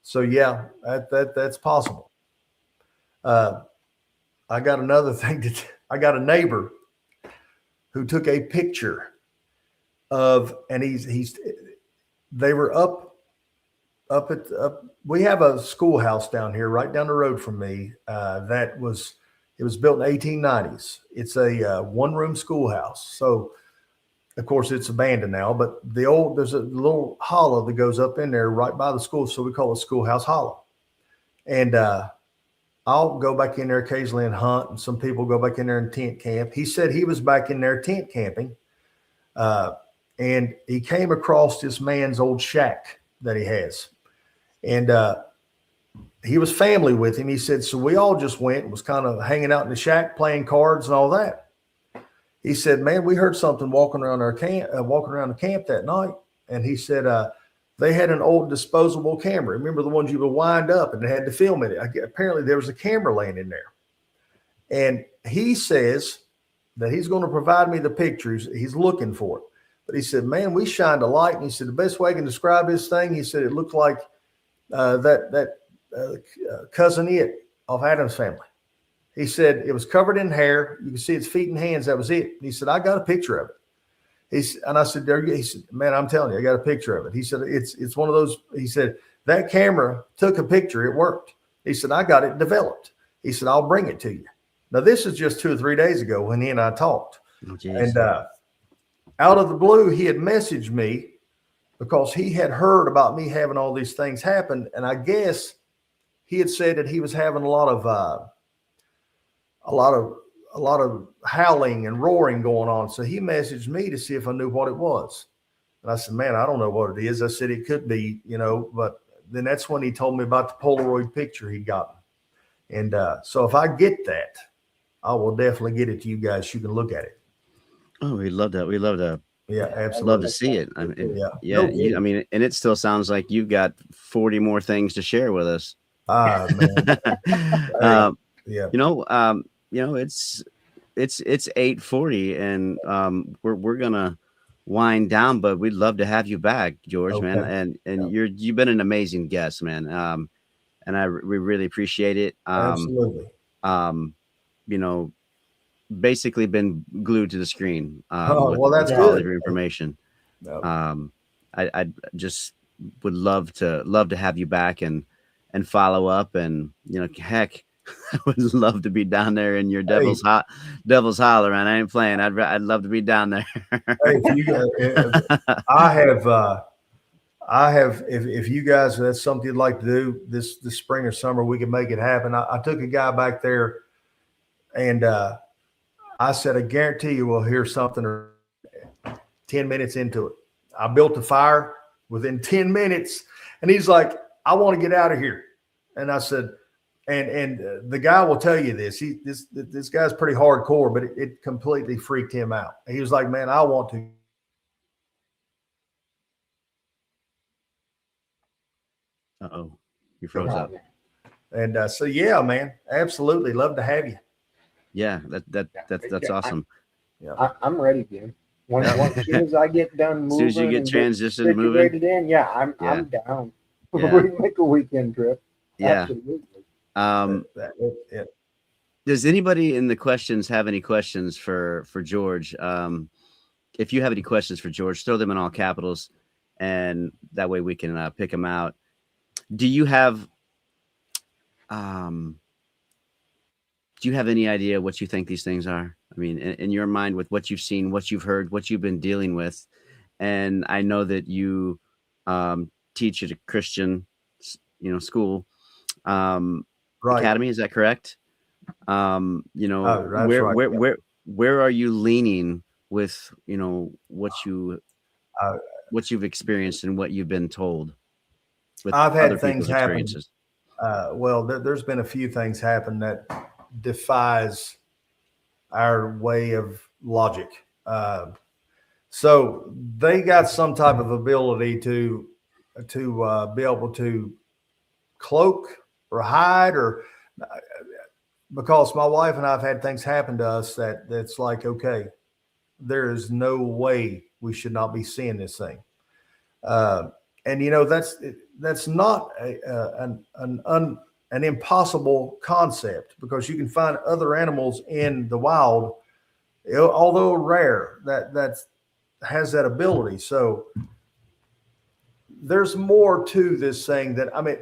So yeah, that's possible. I got another thing I got a neighbor who took a picture of, and they were up we have a schoolhouse down here, right down the road from me. It was built in the 1890s. It's a one-room schoolhouse. So, of course, it's abandoned now, but there's a little hollow that goes up in there right by the school. So we call it Schoolhouse Hollow. And I'll go back in there occasionally and hunt, and some people go back in there and tent camp. He said he was back in there tent camping, and he came across this man's old shack that he has. And he was family with him. He said, so we all just went and was kind of hanging out in the shack, playing cards and all that. He said, man, we heard something walking around the camp that night. And he said, they had an old disposable camera. Remember the ones you would wind up and they had to film it. Apparently there was a camera laying in there. And he says that he's going to provide me the pictures. He's looking for it. But he said, man, we shined a light. And he said, the best way I can describe this thing, he said, it looked like that cousin It of Adam's family. He said it was covered in hair. You could see its feet and hands. That was it. He said, I got a picture of it. And I said, he said, man, I'm telling you, I got a picture of it. He said, it's one of those. He said, that camera took a picture. It worked. He said, I got it developed. He said, I'll bring it to you. Now, this is just 2 or 3 days ago when he and I talked. Oh, geez. And out of the blue, he had messaged me because he had heard about me having all these things happen. And I guess he had said that he was having a lot of howling and roaring going on. So he messaged me to see if I knew what it was. And I said, man, I don't know what it is. I said, it could be, but then that's when he told me about the Polaroid picture he'd gotten. And so if I get that, I will definitely get it to you guys. You can look at it. Oh, we love that. We love to. Yeah, absolutely. Love to see it. I mean, yeah. No, and it still sounds like you've got 40 more things to share with us. Man. Yeah. It's 8:40 and we're gonna wind down, but we'd love to have you back, George, Okay. man. And you've been an amazing guest, man. And we really appreciate it. Absolutely. Basically been glued to the screen. Well, that's with all good. of your information. No. I just would love to have you back and follow up, and heck, I would love to be down there in your Devil's Holler, man. I ain't playing. I'd love to be down there. Hey, I have. If you guys, that's something you'd like to do this spring or summer, we can make it happen. I took a guy back there, and I said, I guarantee you we'll hear something 10 minutes into it. I built a fire within 10 minutes, and he's like, I want to get out of here. And I said, and the guy will tell you this. This guy's pretty hardcore, but it completely freaked him out. He was like, man, I want to. Uh-oh, you froze up. And so, yeah, man, absolutely. Love to have you. Yeah, that's awesome. I'm ready, Jim. Once as soon as I get done moving, as soon as you get transitioned moving, in, I'm down. Yeah. We can make a weekend trip. Yeah. Absolutely. Does anybody in the questions have any questions for George? If you have any questions for George, throw them in all capitals, and that way we can pick them out. Do you have any idea what you think these things are? I mean, in your mind, with what you've seen, what you've heard, what you've been dealing with, and I know that you teach at a Christian, school, Right. academy. Is that correct? Where are you leaning with what you've experienced and what you've been told? With I've had other things people's happen. experiences? There's been a few things happen that defies our way of logic. So they got some type of ability to be able to cloak or hide, or because my wife and I have had things happen to us that's like, okay, there is no way we should not be seeing this thing. And that's not an impossible concept, because you can find other animals in the wild, although rare, that has that ability. So there's more to this thing that, I mean,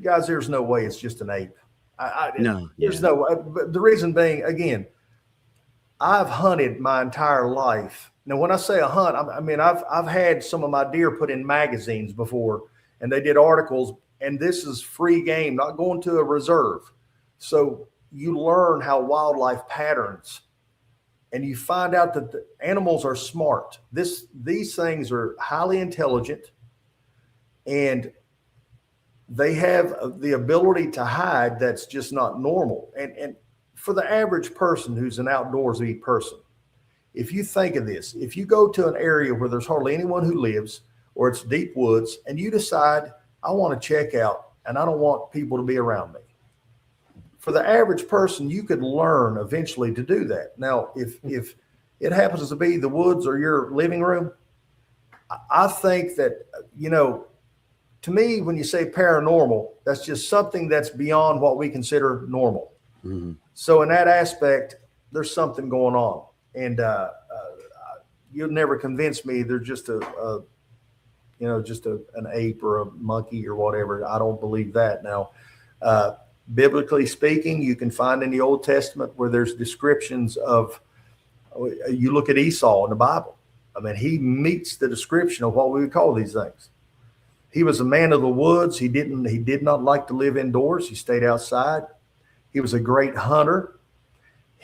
guys, there's no way it's just an ape. No, There's yeah. no, but the reason being, again, I've hunted my entire life. Now, when I say a hunt, I mean, I've had some of my deer put in magazines before, and they did articles, and this is free game, not going to a reserve. So you learn how wildlife patterns, and you find out that the animals are smart. These things are highly intelligent, and they have the ability to hide that's just not normal. And for the average person who's an outdoorsy person, if you think of this, if you go to an area where there's hardly anyone who lives, or it's deep woods, and you decide, I want to check out and I don't want people to be around me. For the average person, you could learn eventually to do that. Now, if it happens to be the woods or your living room, I think that, to me, when you say paranormal, that's just something that's beyond what we consider normal. Mm-hmm. So in that aspect, there's something going on, and you'll never convince me they're just an ape or a monkey or whatever. I don't believe that. Now, biblically speaking, you can find in the Old Testament where there's descriptions of. You look at Esau in the Bible. I mean, he meets the description of what we would call these things. He was a man of the woods. He did not like to live indoors. He stayed outside. He was a great hunter.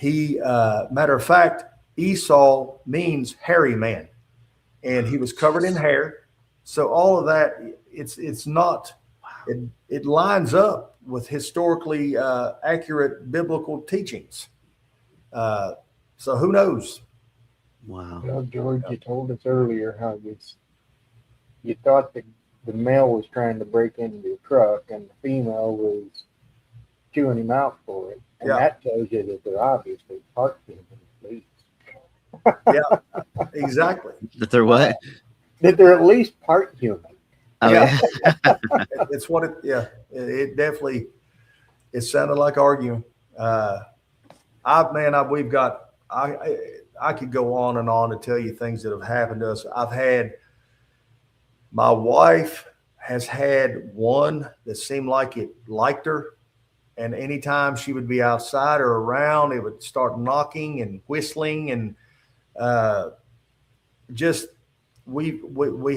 Matter of fact, Esau means hairy man, and he was covered in hair. So all of that, it's not, it lines up with historically accurate biblical teachings. So who knows? Wow. Well, George, you told us earlier how you thought the male was trying to break into the truck and the female was chewing him out for it. And Yeah. that tells you that they're obviously part human, at least. Yeah, exactly. That they're what? That they're at least part human. Oh, Yeah. yeah. It's what it, yeah, it definitely, it sounded like arguing. I could go on and on and tell you things that have happened to us. My wife has had one that seemed like it liked her. And anytime she would be outside or around, it would start knocking and whistling. And we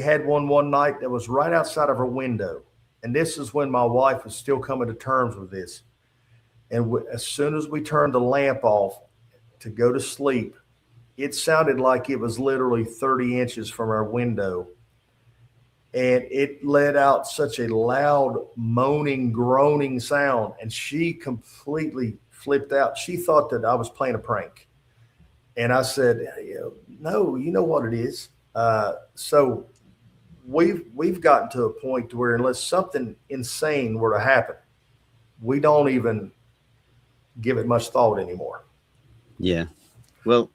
had one night that was right outside of her window. And this is when my wife was still coming to terms with this. And as soon as we turned the lamp off to go to sleep, it sounded like it was literally 30 inches from our window. And it let out such a loud moaning, groaning sound. And she completely flipped out. She thought that I was playing a prank. And I said, no, you know what it is. So we've gotten to a point to where unless something insane were to happen, we don't even give it much thought anymore. Yeah. Well,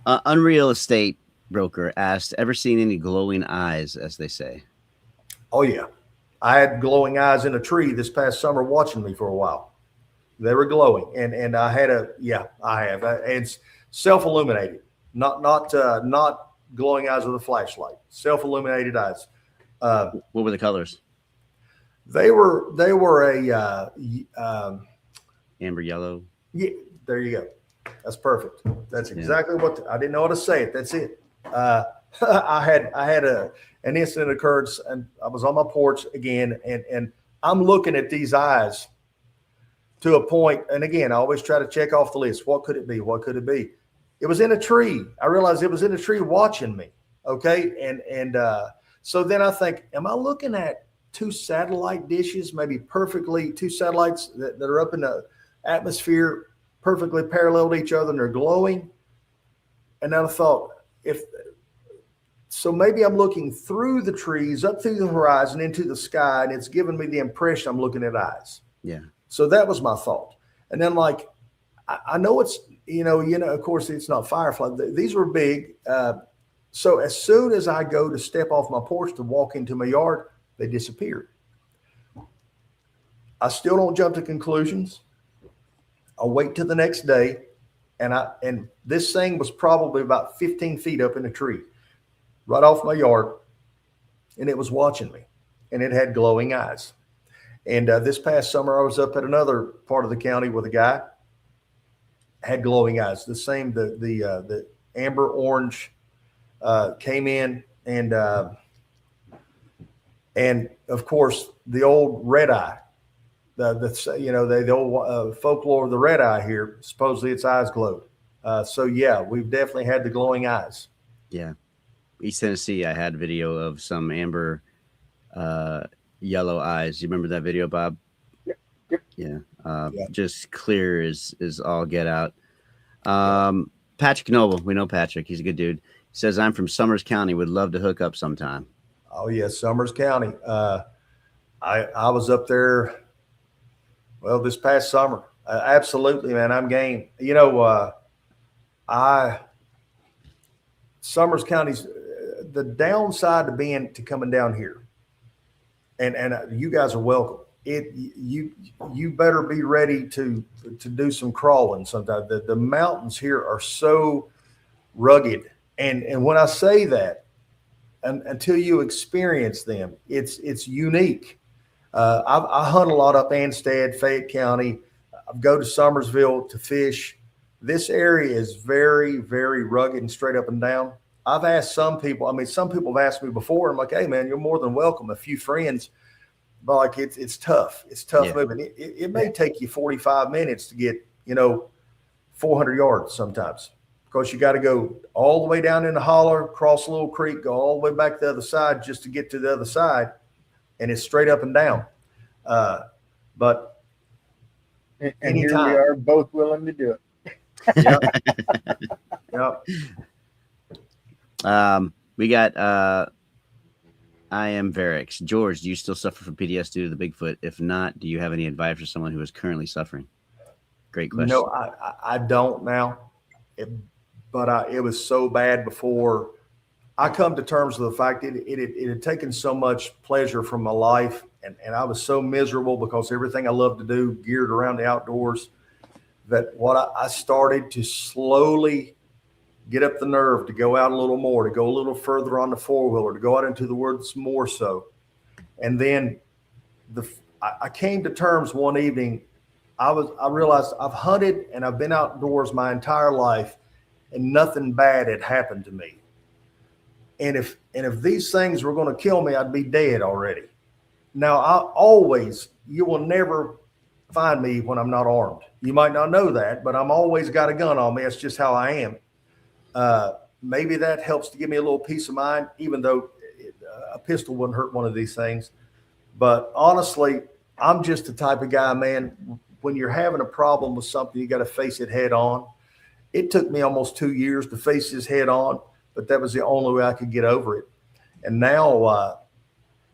Unreal Estate Broker asked, ever seen any glowing eyes, as they say? Oh, yeah. I had glowing eyes in a tree this past summer watching me for a while. They were glowing. And I had I have. It's self-illuminated, not glowing eyes with a flashlight, self-illuminated eyes. What were the colors? They were a Amber yellow. yeah. There you go. That's perfect. That's exactly what I didn't know how to say it. That's it. I had an incident occurred, and I was on my porch again, and I'm looking at these eyes to a point. And again, I always try to check off the list. What could it be? What could it be? It was in a tree. I realized it was in a tree watching me. Okay. And so then I think, am I looking at two satellite dishes, maybe perfectly two satellites that are up in the atmosphere, perfectly parallel to each other, and they're glowing? And then I thought, so maybe I'm looking through the trees, up through the horizon, into the sky, and it's giving me the impression I'm looking at eyes. Yeah. So that was my thought. And then, like, I know it's, of course, it's not firefly. These were big. So as soon as I go to step off my porch to walk into my yard, they disappeared. I still don't jump to conclusions. I'll wait till the next day. And this thing was probably about 15 feet up in a tree, right off my yard. and it was watching me, and it had glowing eyes. And this past summer, I was up at another part of the county with a guy had glowing eyes. The same, the amber orange came in, and of course the old red eye. The old folklore of the red eye here. Supposedly its eyes glowed. So yeah, we've definitely had the glowing eyes. Yeah. East Tennessee, I had video of some amber yellow eyes. You remember that video, Bob? Yep. Yep. Yeah. Yeah. Just clear as all get out. Patrick Noble, we know Patrick. He's a good dude. He says, I'm from Summers County. Would love to hook up sometime. Oh yes, Summers County. I was up there. Well, this past summer, absolutely, man. I'm game. Summers County's the downside to coming down here, and you guys are welcome. You better be ready to do some crawling sometime. The mountains here are so rugged, and when I say that, until you experience them, it's unique. I hunt a lot up Anstead, Fayette County. I go to Summersville to fish. This area is very, very rugged and straight up and down. I've asked some people have asked me before. I'm like, hey, man, you're more than welcome. A few friends, but like it's tough. It's tough moving. It may take you 45 minutes to get, 400 yards sometimes, because you got to go all the way down in the holler, cross a little creek, go all the way back to the other side just to get to the other side. And it's straight up and down. But and here we are both willing to do it. We got I am Varix. George, do you still suffer from PTSD due to the Bigfoot? If not, do you have any advice for someone who is currently suffering? Great question. No, I don't now. But it was so bad before. I come to terms with the fact it had taken so much pleasure from my life, and I was so miserable because everything I loved to do geared around the outdoors, that I started to slowly get up the nerve to go out a little more, to go a little further on the four-wheeler, to go out into the woods more so. And then I came to terms one evening. I realized I've hunted and I've been outdoors my entire life, and nothing bad had happened to me. And if these things were going to kill me, I'd be dead already. Now, you will never find me when I'm not armed. You might not know that, but I'm always got a gun on me. That's just how I am. Maybe that helps to give me a little peace of mind, even though a pistol wouldn't hurt one of these things. But honestly, I'm just the type of guy, man, when you're having a problem with something, you got to face it head on. It took me almost 2 years to face this head on, but that was the only way I could get over it. And now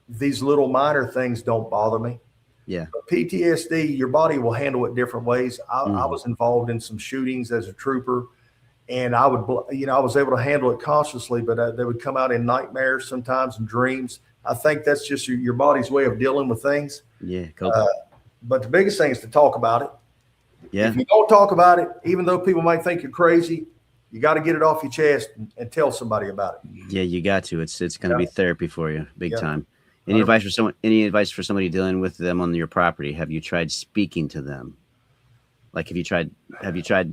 these little minor things don't bother me. Yeah. But PTSD, your body will handle it different ways. I was involved in some shootings as a trooper, and I was able to handle it consciously, but they would come out in nightmares sometimes and dreams. I think that's just your body's way of dealing with things. Yeah. Cool. But the biggest thing is to talk about it. Yeah. If you don't talk about it, even though people might think you're crazy, you got to get it off your chest and tell somebody about it. Yeah, you got to. It's going to be therapy for you, big time. Any 100%. advice for someone? Any advice for somebody dealing with them on your property? Have you tried speaking to them? Like, have you tried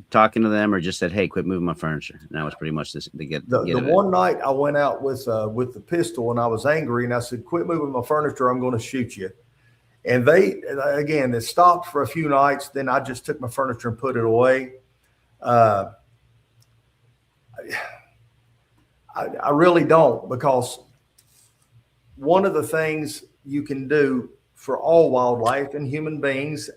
talking to them, or just said, "Hey, quit moving my furniture"? And that was pretty much this. The one night I went out with the pistol, and I was angry, and I said, "Quit moving my furniture. I'm going to shoot you." And they stopped for a few nights. Then I just took my furniture and put it away. I really don't, because one of the things you can do for all wildlife and human beings,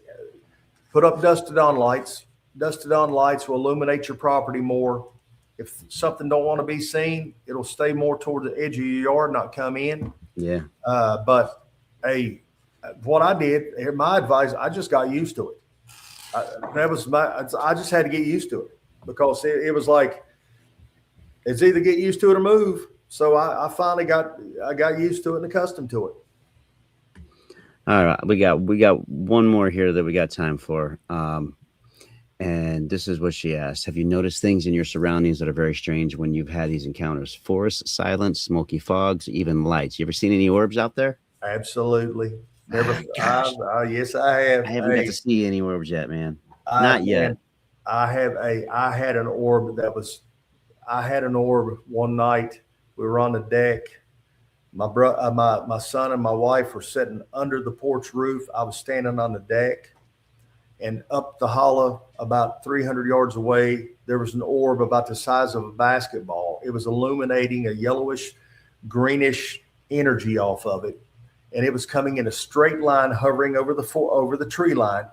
put up dusted on lights. Dusted on lights will illuminate your property more. If something don't want to be seen, it'll stay more toward the edge of your yard, not come in. Yeah. But what I did, my advice, I just got used to it. I just had to get used to it, because it was like, it's either get used to it or move. So I finally got used to it and accustomed to it. All right, we got one more here that we got time for. And this is what she asked. Have you noticed things in your surroundings that are very strange when you've had these encounters? Forest, silence, smoky fogs, even lights. You ever seen any orbs out there? Absolutely. Never. Ah, gosh, Yes, I have. I haven't got to see any orbs yet, man. Not yet. Man, I had an orb I had an orb one night. We were on the deck. My son and my wife were sitting under the porch roof. I was standing on the deck, and up the hollow, about 300 yards away, there was an orb about the size of a basketball. It was illuminating a yellowish, greenish energy off of it, and it was coming in a straight line, hovering over the tree line.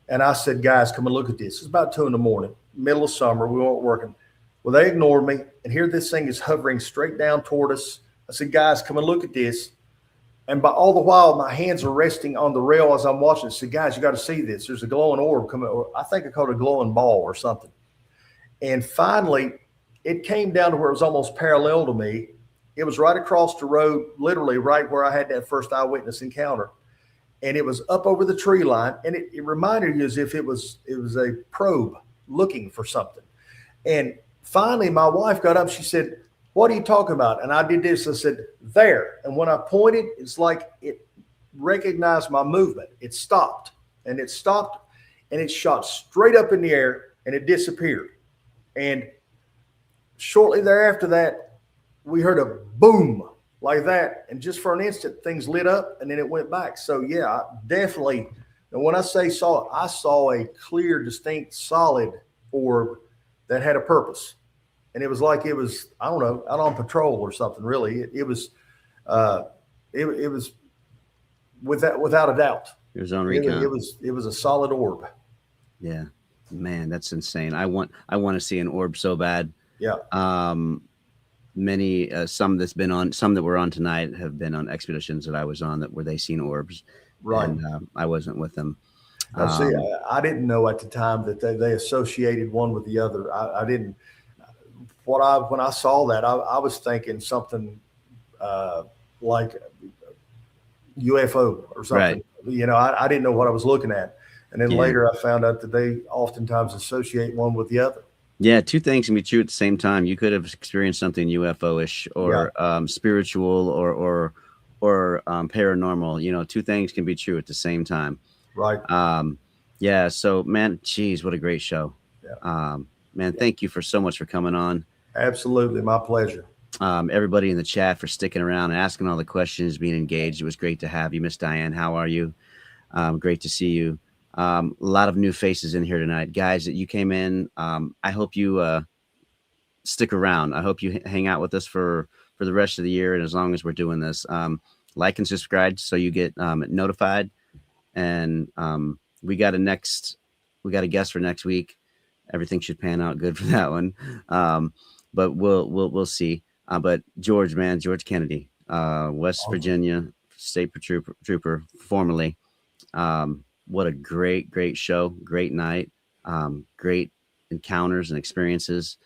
And I said, guys, come and look at this. It's about 2 a.m, middle of summer. We weren't working. Well, they ignored me, and here this thing is hovering straight down toward us. I said, guys, come and look at this. And by all the while, my hands are resting on the rail as I'm watching. I said, guys, you got to see this. There's a glowing orb coming. Or I think I called it a glowing ball or something. And finally, it came down to where it was almost parallel to me. It was right across the road, literally right where I had that first eyewitness encounter. And it was up over the tree line, and it reminded you as if it was a probe looking for something. And finally, my wife got up. She said, what are you talking about? And I did this. I said, there. And when I pointed, it's like it recognized my movement. It stopped, and it shot straight up in the air, and it disappeared. And shortly thereafter that, we heard a boom like that. And just for an instant, things lit up, and then it went back. So yeah, I definitely. And when I say I saw a clear, distinct, solid orb that had a purpose. And it was like it was, I don't know, out on patrol or something. Really, it was without a doubt. It was on recon. It was a solid orb. Yeah, man, that's insane. I want to see an orb so bad. Yeah. Many some that were on tonight have been on expeditions that I was on where they seen orbs. Right. And I wasn't with them. See, I didn't know at the time that they associated one with the other. I didn't. When I saw that, I was thinking something like UFO or something. Right. I didn't know what I was looking at. And then later I found out that they oftentimes associate one with the other. Yeah, two things can be true at the same time. You could have experienced something UFO-ish or spiritual or paranormal. Two things can be true at the same time. Right. Yeah. So, man, geez, what a great show. Yeah. Man, thank you so much for coming on. Absolutely, my pleasure. Everybody in the chat for sticking around and asking all the questions, being engaged. It was great to have you, Miss Diane. How are you? Great to see you. A lot of new faces in here tonight, guys. That you came in. I hope you stick around. I hope you hang out with us for the rest of the year, and as long as we're doing this, like and subscribe so you get notified. And we got a guest for next week. Everything should pan out good for that one. But we'll see. But George Kennedy, West Virginia State Trooper, formerly. What a great show, great night, great encounters and experiences.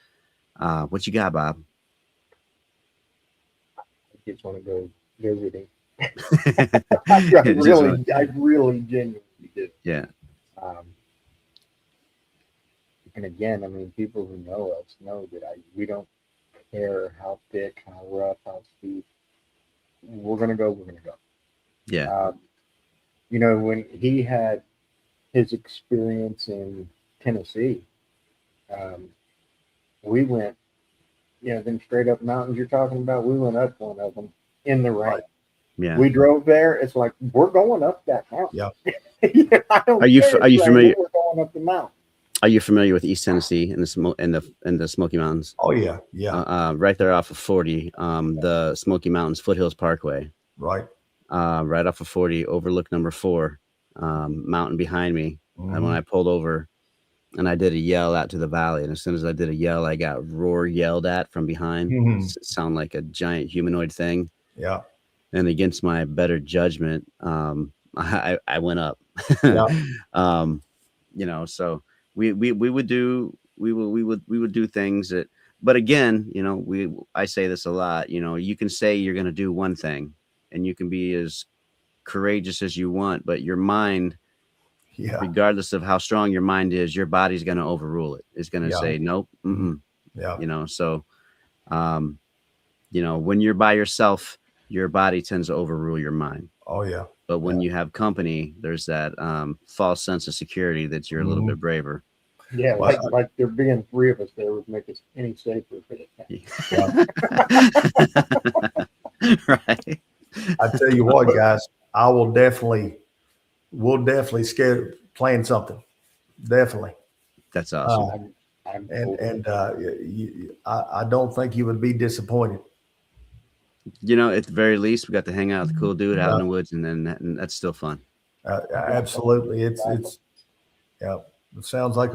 What you got, Bob? I just want to go visiting. I really genuinely do. Yeah. And again, I mean, people who know us know that we don't care how thick, how rough, how steep. We're gonna go. Yeah. When he had his experience in Tennessee, we went, them straight up mountains you're talking about. We went up one of them in the rain. Yeah. We drove there. It's like we're going up that mountain. Yeah. Are you familiar? We're going up the mountain. Are you familiar with East Tennessee and the Smoky Mountains? Oh yeah, yeah. Right there off of 40, the Smoky Mountains Foothills Parkway. Right. Right off of 40, overlook number 4, mountain behind me. Mm-hmm. And when I pulled over, and I did a yell out to the valley, and as soon as I did a yell, I got yelled at from behind. Mm-hmm. Sound like a giant humanoid thing. Yeah. And against my better judgment, I went up. Yeah. So. We would do things that, but again, I say this a lot, you can say you're going to do one thing and you can be as courageous as you want, but your mind Yeah. regardless of how strong your mind is, your body's going to overrule it. It's going to Yeah. say, nope. Yeah. So, when you're by yourself, your body tends to overrule your mind. Oh yeah. But when Yeah. you have company, there's that false sense of security that you're a little bit braver. Yeah, Well, like there being three of us there would make us any safer. Right. I tell you what, guys, we'll definitely plan something. Definitely. That's awesome. I don't think you would be disappointed. At the very least, we got to hang out with a cool dude out Yeah. in the woods, and that's still fun. Absolutely. It sounds like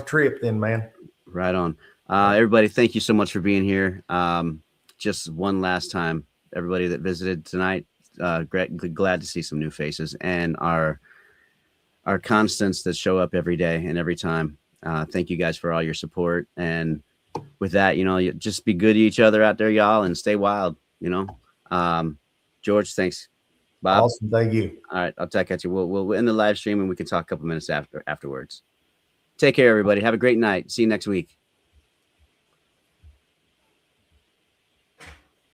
a trip then, man. Right on. Everybody, thank you so much for being here. Just one last time, everybody that visited tonight, glad to see some new faces, and our constants that show up every day and every time. Thank you guys for all your support. And with that, you just be good to each other out there, y'all, and stay wild. George, thanks. Bob, Awesome. Thank you. all right, I'll talk at you. We'll end the live stream and we can talk a couple minutes afterwards. Take care, everybody. Have a great night. See you next week.